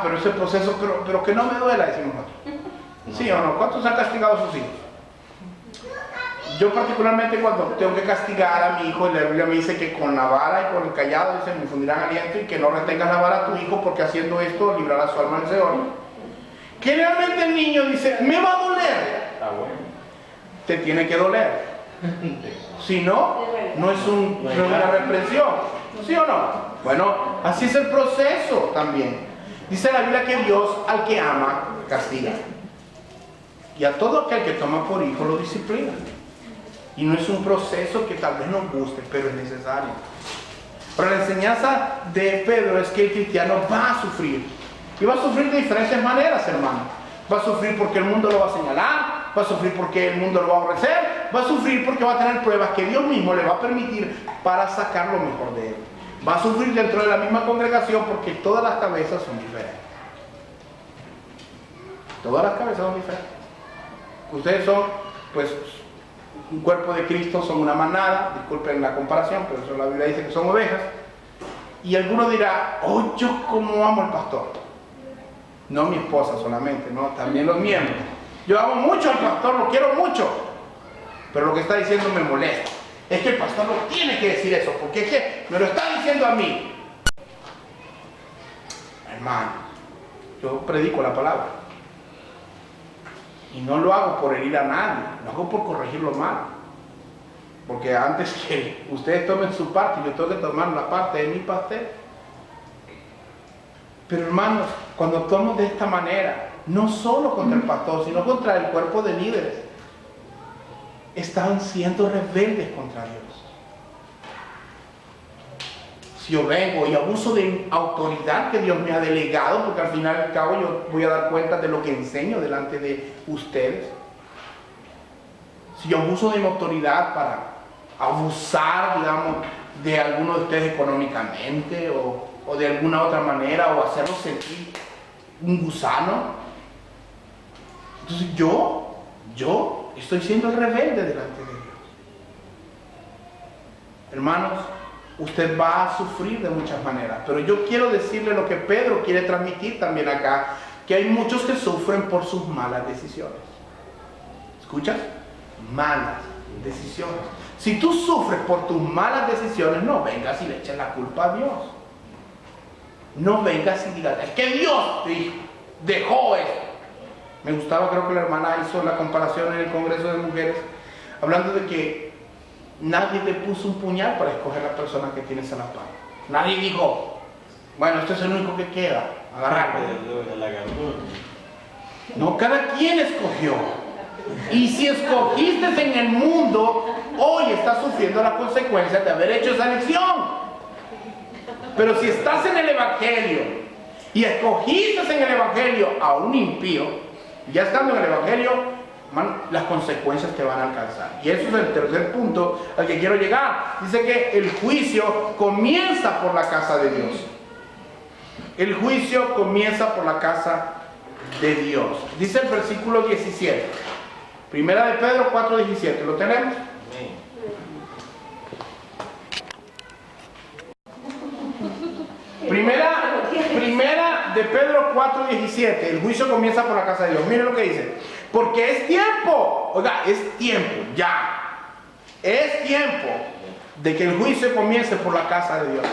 Pero ese proceso, pero que no me duela, decimos nosotros. ¿Sí o no? ¿Cuántos han castigado a sus hijos? Yo particularmente cuando tengo que castigar a mi hijo, la Biblia me dice que con la vara y con el callado, dice, me infundirán aliento y que no retengas la vara a tu hijo porque haciendo esto librará su alma del Seol. Generalmente el niño dice, me va a doler. Te tiene que doler. Si no, no es una reprensión. ¿Sí o no? Bueno, así es el proceso también. Dice la Biblia que Dios al que ama castiga. Y a todo aquel que toma por hijo lo disciplina. Y no es un proceso que tal vez nos guste, pero es necesario. Pero la enseñanza de Pedro es que el cristiano va a sufrir. Y va a sufrir de diferentes maneras, hermano. Va a sufrir porque el mundo lo va a señalar, va a sufrir porque el mundo lo va a aborrecer, va a sufrir porque va a tener pruebas que Dios mismo le va a permitir para sacar lo mejor de él. Va a sufrir dentro de la misma congregación porque todas las cabezas son diferentes. Todas las cabezas son diferentes. Ustedes son, pues, un cuerpo de Cristo, son una manada, disculpen la comparación, pero eso la Biblia dice que son ovejas. Y alguno dirá, oh, yo como amo al pastor. No mi esposa solamente, no, también los miembros. Yo amo mucho al pastor, lo quiero mucho. Pero lo que está diciendo me molesta. Es que el pastor no tiene que decir eso, porque es que me lo está diciendo a mí. Hermano, yo predico la palabra. Y no lo hago por herir a nadie, lo hago por corregir lo malo. Porque antes que ustedes tomen su parte, yo tengo que tomar la parte de mi pastel. Pero hermanos, cuando actuamos de esta manera, no solo contra el pastor, sino contra el cuerpo de líderes, están siendo rebeldes contra Dios. Si yo vengo y abuso de autoridad que Dios me ha delegado, porque al final y al cabo yo voy a dar cuenta de lo que enseño delante de ustedes. Si yo abuso de mi autoridad para abusar, digamos, de alguno de ustedes económicamente o de alguna otra manera, o hacerlos sentir un gusano, entonces yo estoy siendo el rebelde delante de Dios. Hermanos, usted va a sufrir de muchas maneras, pero yo quiero decirle lo que Pedro quiere transmitir también acá, que hay muchos que sufren por sus malas decisiones. ¿Escuchas? Malas decisiones. Si tú sufres por tus malas decisiones, no vengas y le eches la culpa a Dios. No vengas y digas, es que Dios dejó esto. Me gustaba, creo que la hermana hizo la comparación en el Congreso de Mujeres, hablando de que nadie le puso un puñal para escoger la persona que tienes a la par. Nadie dijo, bueno, este es el único que queda, agarrarlo. No, cada quien escogió. Y si escogiste en el mundo, hoy estás sufriendo las consecuencias de haber hecho esa elección. Pero si estás en el Evangelio y escogiste en el Evangelio a un impío, ya estando en el Evangelio, las consecuencias te van a alcanzar. Y eso es el tercer punto al que quiero llegar. Dice que el juicio comienza por la casa de Dios. El juicio comienza por la casa de Dios. Dice el versículo 17. Primera de Pedro 4:17. ¿Lo tenemos? Primera de Pedro 4:17. El juicio comienza por la casa de Dios. Miren lo que dice. Porque es tiempo. Oiga, es tiempo. Ya. Es tiempo de que el juicio comience por la casa de Dios.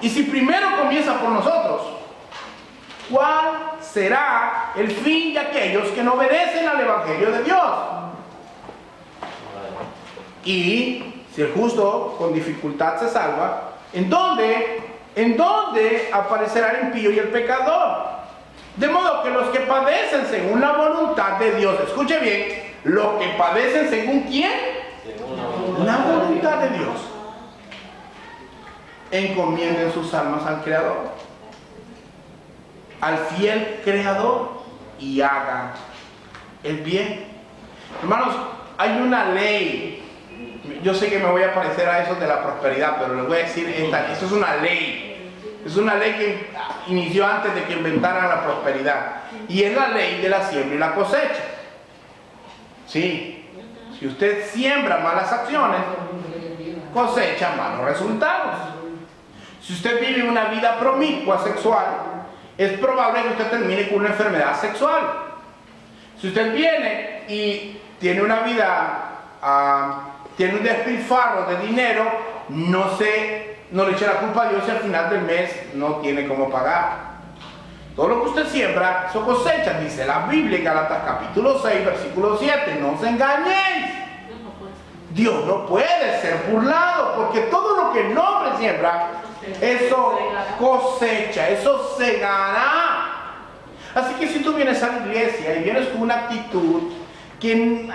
Y si primero comienza por nosotros, ¿cuál será el fin de aquellos que no obedecen al Evangelio de Dios? Y si el justo con dificultad se salva, ¿en dónde aparecerá el impío y el pecador? De modo que los que padecen según la voluntad de Dios, escuche bien, los que padecen según ¿quién? La voluntad de Dios, encomienden sus almas al Creador, al fiel Creador, y hagan el bien. Hermanos, hay una ley. Yo sé que me voy a parecer a eso de la prosperidad, pero les voy a decir, esto es una ley. Es una ley que inició antes de que inventaran la prosperidad. Y es la ley de la siembra y la cosecha. Sí. Si usted siembra malas acciones, cosecha malos resultados. Si usted vive una vida promiscua sexual, es probable que usted termine con una enfermedad sexual. Si usted viene y tiene una vida, tiene un despilfarro de dinero, no le eche la culpa a Dios si al final del mes no tiene cómo pagar. Todo lo que usted siembra, eso cosecha, dice la Biblia, Gálatas capítulo 6, versículo 7. No os engañéis. Dios no puede ser burlado, porque todo lo que el hombre siembra, eso cosecha, eso segará. Así que si tú vienes a la iglesia y vienes con una actitud que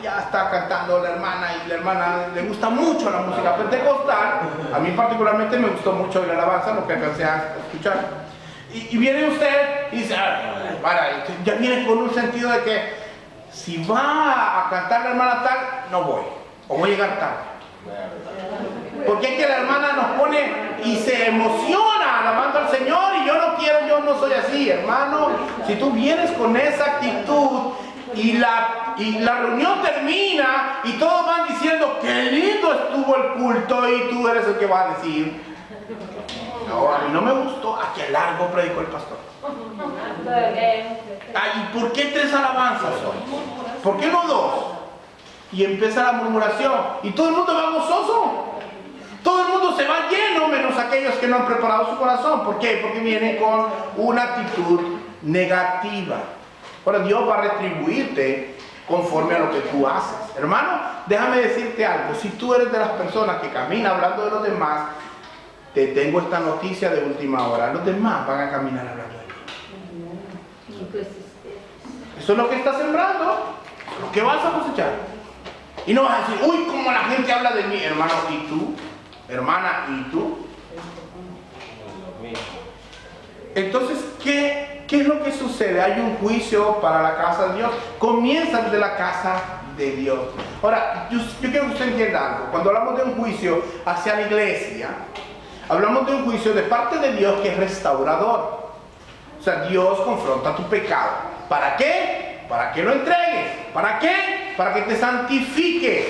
ya está cantando la hermana y la hermana le gusta mucho la música pentecostal, a mí particularmente me gustó mucho la alabanza, lo que alcancé a escuchar. Y viene usted y dice, ya viene con un sentido de que si va a cantar la hermana tal, no voy, o voy a llegar tarde. Porque es que la hermana nos pone y se emociona alabando al Señor y yo no quiero, yo no soy así, hermano. Si tú vienes con esa actitud y la reunión termina y todos van diciendo que lindo estuvo el culto y tú eres el que va a decir, no, a mí no me gustó, a qué largo predicó el pastor. ¿Y por qué 3 alabanzas hoy? ¿Por qué no 2? Y empieza la murmuración y todo el mundo va gozoso. Todo el mundo se va lleno, menos aquellos que no han preparado su corazón. ¿Por qué? Porque viene con una actitud negativa. Ahora Dios va a retribuirte conforme a lo que tú haces. Hermano, déjame decirte algo. Si tú eres de las personas que camina hablando de los demás, te tengo esta noticia de última hora. Los demás van a caminar hablando de ti. Eso es lo que estás sembrando, lo que vas a cosechar. Y no vas a decir, uy, como la gente habla de mí, hermano, ¿y tú? Hermana, ¿y tú? Entonces, ¿qué es lo que sucede? Hay un juicio para la casa de Dios. Comienza desde la casa de Dios. Ahora, yo quiero que usted entienda algo. Cuando hablamos de un juicio hacia la iglesia, hablamos de un juicio de parte de Dios que es restaurador. O sea, Dios confronta tu pecado. ¿Para qué? Para que lo entregues. ¿Para qué? Para que te santifiques.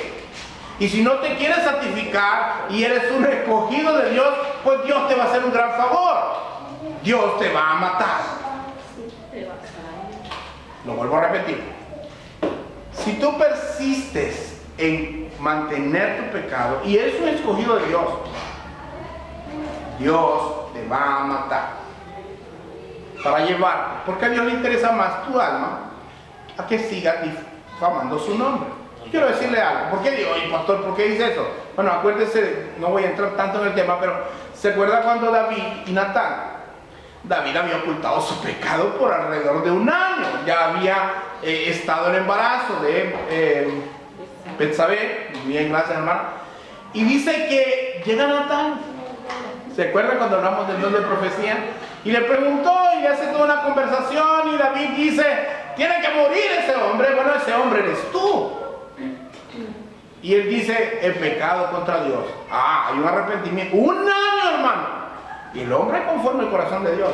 Y si no te quieres santificar y eres un escogido de Dios, pues Dios te va a hacer un gran favor. Dios te va a matar. Lo vuelvo a repetir. Si tú persistes en mantener tu pecado y eres un escogido de Dios, Dios te va a matar para llevarte, porque a Dios le interesa más tu alma a que sigas difamando su nombre. Quiero decirle algo. ¿Por qué digo, oye, pastor, por qué dice eso? Bueno, acuérdese, no voy a entrar tanto en el tema, pero ¿se acuerda cuando David y Natán? David había ocultado su pecado por alrededor de 1 año. Ya había estado en embarazo de Betsabé. Bien, gracias, hermano. Y dice que llega Natán. ¿Se acuerdan cuando hablamos del don de profecía? Y le preguntó y le hace toda una conversación y David dice, tiene que morir ese hombre. Bueno, ese hombre eres tú. Y él dice, he pecado contra Dios. Hay un arrepentimiento. 1 año, hermano. Y el hombre conforme al corazón de Dios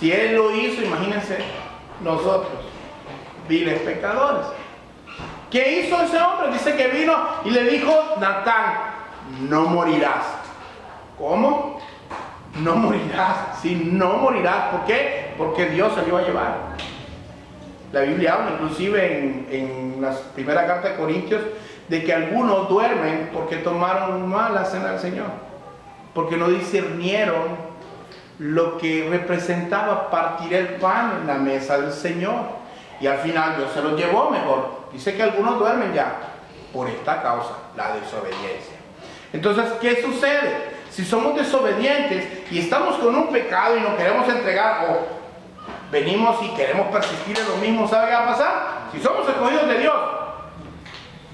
Si Él lo hizo, imagínense nosotros, viles pecadores. ¿Qué hizo ese hombre? Dice que vino y le dijo Natán, no morirás. ¿Cómo? No morirás. Sí, no morirás. ¿Por qué? Porque Dios se lo iba a llevar. La Biblia habla inclusive en la primera carta de Corintios de que algunos duermen porque tomaron mal la cena del Señor, porque no discernieron lo que representaba partir el pan en la mesa del Señor, y al final Dios se los llevó mejor. Dice que algunos duermen ya por esta causa, la desobediencia. Entonces, ¿qué sucede? Si somos desobedientes y estamos con un pecado y nos queremos entregar, o venimos y queremos persistir en lo mismo, ¿sabe qué va a pasar? Si somos escogidos de Dios,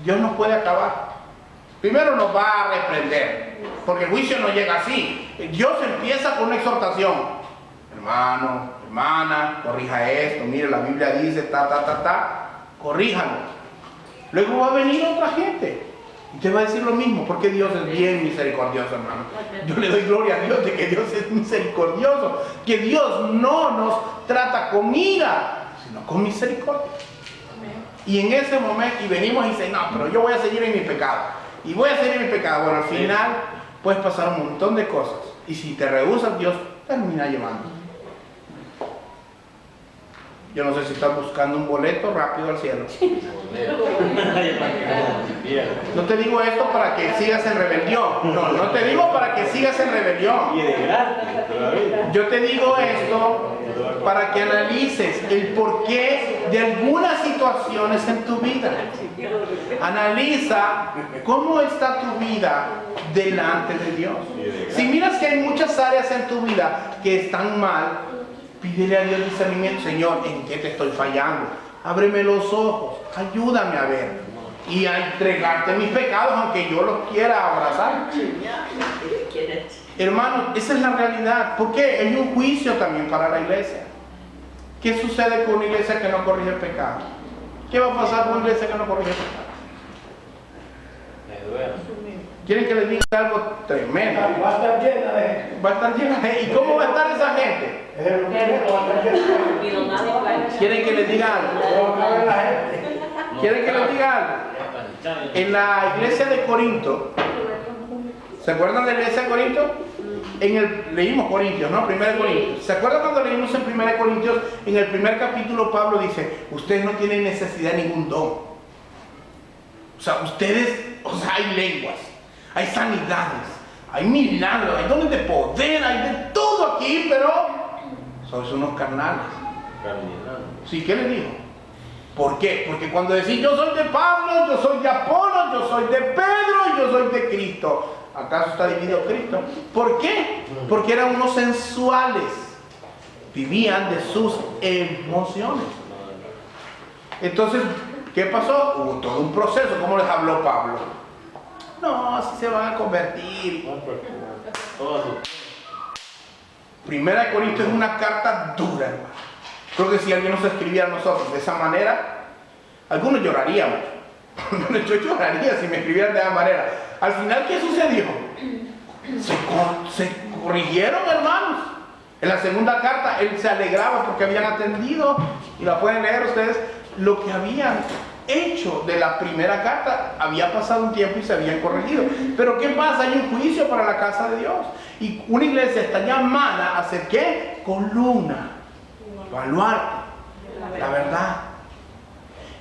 Dios nos puede acabar. Primero nos va a reprender, porque el juicio no llega así. Dios empieza con una exhortación. Hermano, hermana, corrija esto, mire, la Biblia dice, corríjalo. Luego va a venir otra gente y te va a decir lo mismo, porque Dios es bien misericordioso, hermano. Yo le doy gloria a Dios de que Dios es misericordioso, que Dios no nos trata con ira, sino con misericordia. Y en ese momento, y venimos y dicen, no, pero yo voy a seguir en mi pecado, y voy a seguir en mi pecado. Bueno, al final puedes pasar un montón de cosas, y si te rehusas, Dios termina llevando. Yo no sé si estás buscando un boleto rápido al cielo. No te digo esto para que sigas en rebelión. No te digo para que sigas en rebelión. Yo te digo esto para que analices el porqué de algunas situaciones en tu vida. Analiza cómo está tu vida delante de Dios. Si miras que hay muchas áreas en tu vida que están mal, pídele a Dios discernimiento. Señor, ¿en qué te estoy fallando? Ábreme los ojos, ayúdame a ver y a entregarte mis pecados, aunque yo los quiera abrazar. Hermano, esa es la realidad. ¿Por qué? Hay un juicio también para la iglesia. ¿Qué sucede con una iglesia que no corrige el pecado? ¿Qué va a pasar con una iglesia que no corrige el pecado? ¿Quieren que les diga algo tremendo? Va a estar llena de gente. Va a estar llena de gente. ¿Y cómo va a estar esa gente? ¿Quieren que les diga algo? ¿Quieren que les diga algo? En la iglesia de Corinto, ¿se acuerdan de la iglesia de Corinto? Leímos Corintios, ¿no? 1 Corintios. ¿Se acuerdan cuando leímos en 1 Corintios? En el primer capítulo Pablo dice, ustedes no tienen necesidad de ningún don. O sea, hay lenguas, hay sanidades, hay milagros, hay dones de poder, hay de todo aquí, pero sois unos carnales. Sí, ¿qué le dijo? ¿Por qué? Porque cuando decís yo soy de Pablo, yo soy de Apolo, yo soy de Pedro y yo soy de Cristo, ¿acaso está dividido Cristo? ¿Por qué? Porque eran unos sensuales, vivían de sus emociones. Entonces, ¿qué pasó? Hubo todo un proceso. ¿Cómo les habló Pablo? No, así se van a convertir. Primera de Corintios es una carta dura, hermano. Creo que si alguien nos escribiera a nosotros de esa manera, algunos lloraríamos. Yo lloraría si me escribieran de esa manera. Al final, ¿qué sucedió? Se corrigieron, hermanos. En la segunda carta, él se alegraba porque habían atendido, y la pueden leer ustedes, lo que habían hecho de la primera carta. Había pasado un tiempo y se habían corregido. Pero ¿qué pasa? Hay un juicio para la casa de Dios. Y una iglesia está llamada a hacer ¿qué? Columna. Evaluar la verdad.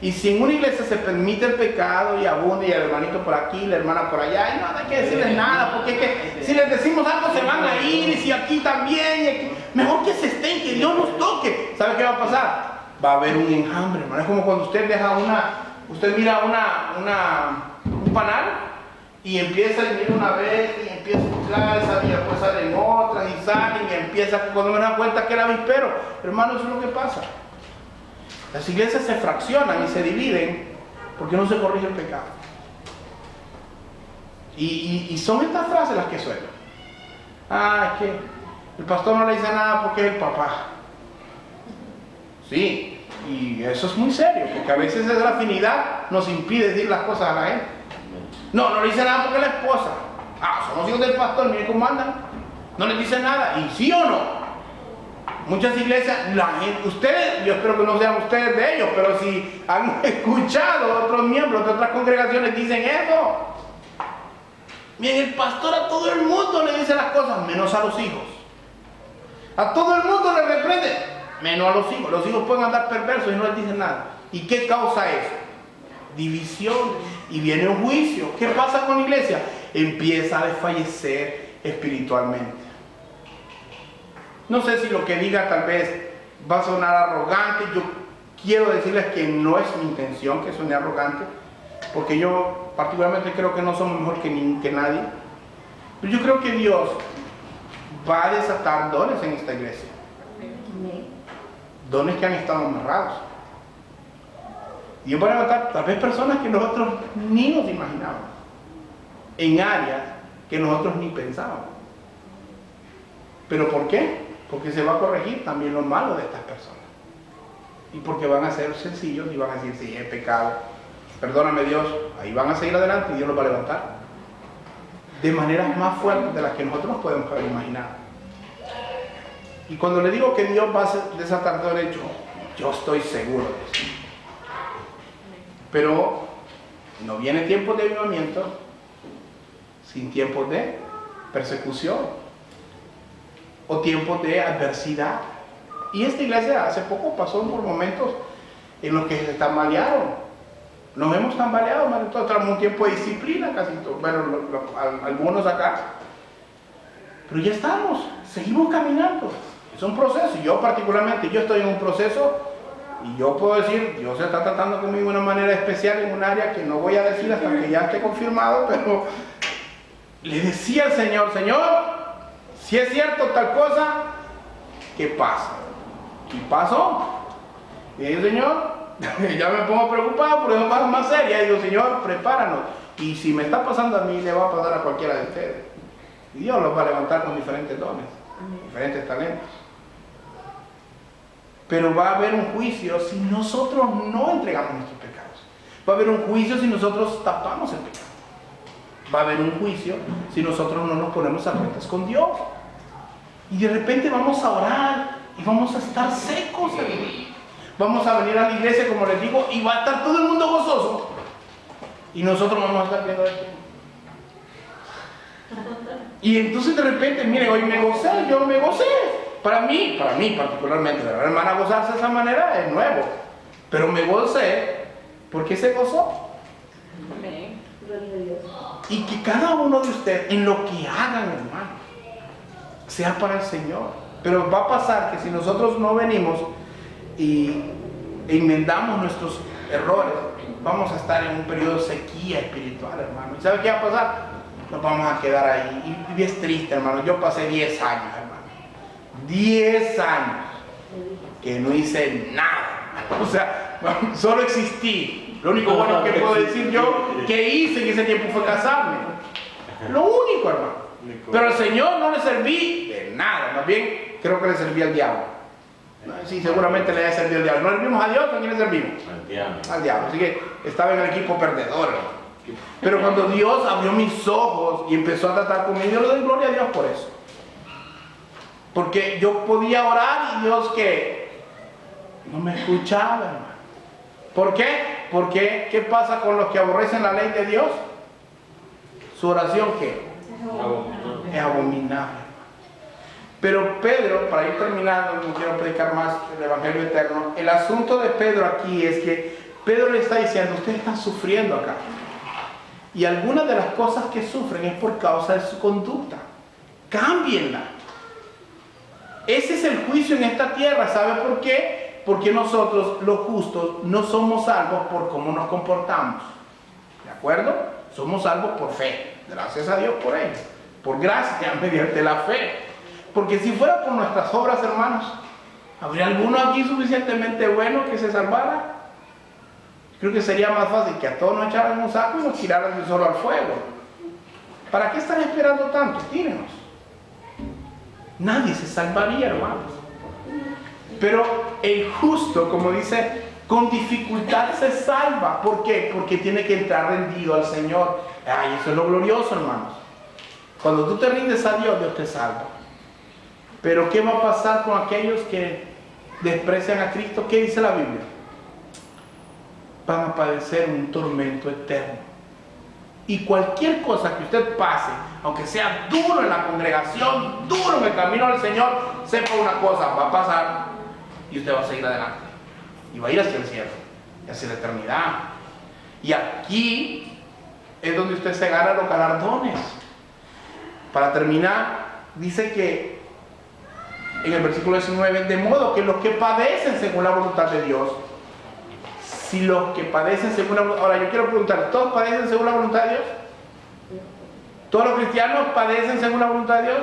Y si en una iglesia se permite el pecado y abunda, y el hermanito por aquí, la hermana por allá, y no hay que decirles nada, porque es que si les decimos algo se van a ir, y si aquí también, y aquí, mejor que se estén, que Dios nos toque. ¿Sabe qué va a pasar? Va a haber un enjambre, hermano. Es como cuando usted mira un panal y empieza a ir una vez y empieza a mezclar y después salen otras y salen y empieza, cuando me dan cuenta que era avispero. Hermano, eso es lo que pasa. Las iglesias se fraccionan y se dividen porque no se corrige el pecado. Y son estas frases las que suenan. Es que el pastor no le dice nada porque es el papá. Sí, y eso es muy serio, porque a veces esa afinidad nos impide decir las cosas a la gente. No le dice nada porque es la esposa. Somos hijos del pastor, miren cómo andan. No les dice nada, y sí o no. Muchas iglesias, la gente, ustedes, yo espero que no sean ustedes de ellos, pero si han escuchado otros miembros de otras congregaciones dicen eso. Bien, el pastor a todo el mundo le dice las cosas, menos a los hijos. A todo el mundo le reprende, menos a los hijos. Los hijos pueden andar perversos y no les dicen nada. ¿Y qué causa eso? División. Y viene un juicio. ¿Qué pasa con la iglesia? Empieza a desfallecer espiritualmente. No sé si lo que diga tal vez va a sonar arrogante. Yo quiero decirles que no es mi intención que suene arrogante, porque yo particularmente creo que no somos mejor que nadie. Pero yo creo que Dios va a desatar dones en esta iglesia. Dones que han estado amarrados. Dios va a levantar tal vez personas que nosotros ni nos imaginábamos, en áreas que nosotros ni pensábamos. ¿Pero por qué? Porque se va a corregir también lo malo de estas personas. Y porque van a ser sencillos y van a decir, sí, es pecado, perdóname Dios, ahí van a seguir adelante y Dios los va a levantar. De maneras más fuertes de las que nosotros nos podemos haber imaginado. Y cuando le digo que Dios va a desatar todo el hecho, yo estoy seguro de eso. Pero no viene tiempo de avivamiento sin tiempos de persecución o tiempos de adversidad. Y esta iglesia hace poco pasó por momentos en los que se tambalearon. Nos hemos tambaleado, nosotros tenemos un tiempo de disciplina casi todo, bueno, algunos acá. Pero ya estamos, seguimos caminando. Es un proceso, y yo particularmente, yo estoy en un proceso, y yo puedo decir, Dios se está tratando conmigo de una manera especial en un área que no voy a decir hasta que ya esté confirmado, pero le decía al Señor, Señor, si es cierto tal cosa, ¿qué pasa? ¿Qué pasó? Y digo, Señor, ya me pongo preocupado, pero es más seria. Y digo, Señor, prepáranos. Y si me está pasando a mí, le va a pasar a cualquiera de ustedes. Y Dios los va a levantar con diferentes dones, diferentes talentos. Pero va a haber un juicio si nosotros no entregamos nuestros pecados. Va a haber un juicio si nosotros tapamos el pecado. Va a haber un juicio si nosotros no nos ponemos a cuentas con Dios. Y de repente vamos a orar y vamos a estar secos. Vamos a venir a la iglesia, como les digo, y va a estar todo el mundo gozoso. Y nosotros vamos a estar viendo esto. Y entonces de repente, mire, hoy me gocé, yo me gocé. Para mí particularmente, la hermana gozarse de esa manera es nuevo. Pero me gocé porque se gozó. Amén. Y que cada uno de ustedes, en lo que hagan, hermano, sea para el Señor. Pero va a pasar que si nosotros no venimos y enmendamos nuestros errores, vamos a estar en un periodo de sequía espiritual, hermano. ¿Y sabe qué va a pasar? Nos vamos a quedar ahí. Y es triste, hermano. Yo pasé 10 años, hermano. 10 años que no hice nada. O sea, solo existí. Lo único bueno que puedo decir yo que hice en ese tiempo fue casarme. Lo único, hermano. Pero al Señor no le serví de nada. Más bien, creo que le serví al diablo. Sí, seguramente le haya servido al diablo. ¿No le servimos a Dios? ¿A quién le servimos? Al diablo. Al diablo. Así que estaba en el equipo perdedor, hermano. Pero cuando Dios abrió mis ojos y empezó a tratar conmigo, yo le doy gloria a Dios por eso. Porque yo podía orar y Dios que no me escuchaba, hermano. ¿Por qué? Porque ¿qué pasa con los que aborrecen la ley de Dios? Su oración ¿qué? Es abominable. Pero Pedro, para ir terminando, no quiero predicar más el Evangelio eterno, el asunto de Pedro aquí es que Pedro le está diciendo, ustedes están sufriendo acá. Y algunas de las cosas que sufren es por causa de su conducta. Cámbienla. Ese es el juicio en esta tierra. ¿Sabe por qué? Porque nosotros, los justos, no somos salvos por cómo nos comportamos. ¿De acuerdo? Somos salvos por fe. Gracias a Dios por ello. Por gracia, mediante la fe. Porque si fuera por nuestras obras, hermanos, ¿habría alguno aquí suficientemente bueno que se salvara? Creo que sería más fácil que a todos nos echaran un saco y nos tiraran de solo al fuego. ¿Para qué están esperando tanto? Tírenos. Nadie se salvaría, hermanos. Pero el justo, como dice, con dificultad se salva. ¿Por qué? Porque tiene que entrar rendido al Señor. Ay, eso es lo glorioso, hermanos. Cuando tú te rindes a Dios, Dios te salva. Pero ¿qué va a pasar con aquellos que desprecian a Cristo? ¿Qué dice la Biblia? Van a padecer un tormento eterno. Y cualquier cosa que usted pase, aunque sea duro en la congregación, duro en el camino del Señor, sepa una cosa, va a pasar y usted va a seguir adelante. Y va a ir hacia el cielo, hacia la eternidad. Y aquí es donde usted se gana los galardones. Para terminar, dice que en el versículo 19, de modo que los que padecen según la voluntad de Dios, si los que padecen según la voluntad... Ahora yo quiero preguntar, ¿todos padecen según la voluntad de Dios? ¿Todos los cristianos padecen según la voluntad de Dios?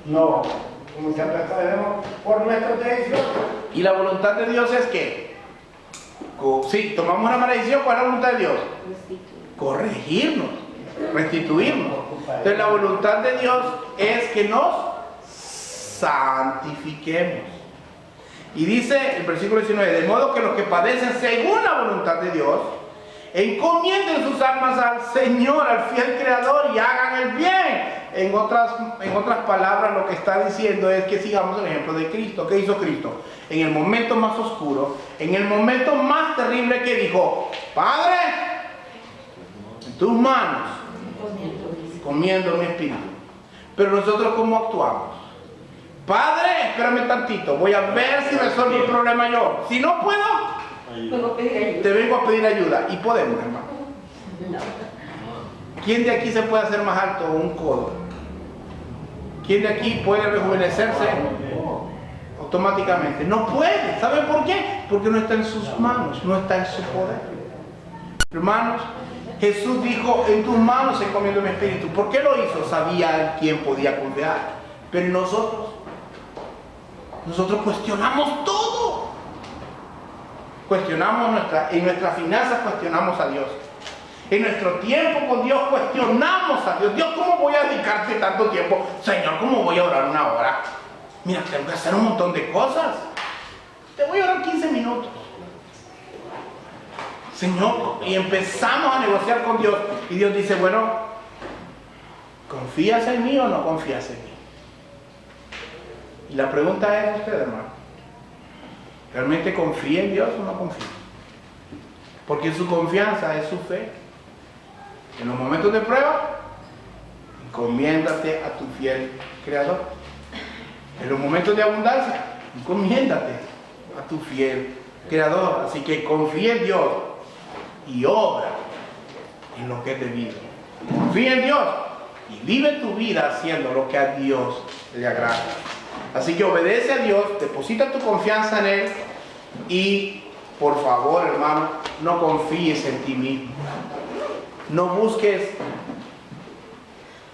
No, como siempre sabemos, por nuestra tradición. ¿Y la voluntad de Dios es qué? Sí, tomamos una maldición, ¿cuál es la voluntad de Dios? Corregirnos, restituirnos. Entonces la voluntad de Dios es que nos santifiquemos. Y dice el versículo 19, de modo que los que padecen según la voluntad de Dios, encomienden sus almas al Señor, al fiel Creador, y hagan el bien. En otras palabras, lo que está diciendo es que sigamos el ejemplo de Cristo. ¿Qué hizo Cristo? En el momento más oscuro, en el momento más terrible, que dijo: Padre, en tus manos encomiendo mi espíritu. Pero nosotros, ¿cómo actuamos? Padre, espérame tantito, voy a ver si resuelvo el problema yo. Si no puedo, te vengo a pedir ayuda. Y podemos, hermano. ¿Quién de aquí se puede hacer más alto un codo? ¿Quién de aquí puede rejuvenecerse automáticamente? No puede. ¿Saben por qué? Porque no está en sus manos, no está en su poder. Hermanos, Jesús dijo: en tus manos encomiendo mi espíritu. ¿Por qué lo hizo? Sabía en quién podía confiar. Pero nosotros cuestionamos todo. Cuestionamos en nuestras finanzas, cuestionamos a Dios. En nuestro tiempo con Dios cuestionamos a Dios. Dios, ¿cómo voy a dedicarte tanto tiempo? Señor, ¿cómo voy a orar una hora? Mira, tengo que hacer un montón de cosas. Te voy a orar 15 minutos. Señor, y empezamos a negociar con Dios. Y Dios dice: bueno, ¿confías en mí o no confías en mí? Y la pregunta es: usted, hermano, ¿realmente confía en Dios o no confía? Porque su confianza es su fe. En los momentos de prueba, encomiéndate a tu fiel Creador. En los momentos de abundancia, encomiéndate a tu fiel Creador. Así que confía en Dios y obra en lo que es debido. Confía en Dios y vive tu vida haciendo lo que a Dios le agrada. Así que obedece a Dios, deposita tu confianza en Él y, por favor, hermano, no confíes en ti mismo. No busques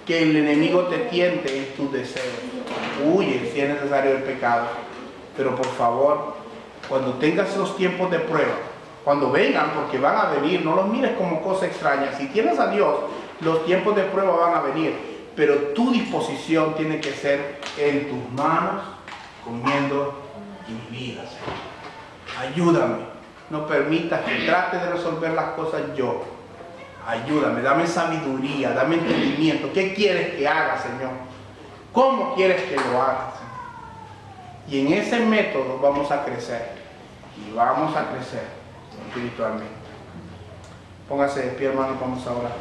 que el enemigo te tiente en tus deseos. Huye si es necesario del pecado. Pero por favor, cuando tengas los tiempos de prueba, cuando vengan, porque van a venir, no los mires como cosa extraña. Si tienes a Dios, los tiempos de prueba van a venir. Pero tu disposición tiene que ser: en tus manos encomiendo mi vida, Señor. Ayúdame. No permitas que trate de resolver las cosas yo. Ayúdame, dame sabiduría, dame entendimiento. ¿Qué quieres que haga, Señor? ¿Cómo quieres que lo haga, Señor? Y en ese método vamos a crecer. Y vamos a crecer espiritualmente. Póngase de pie, hermano, vamos a orar.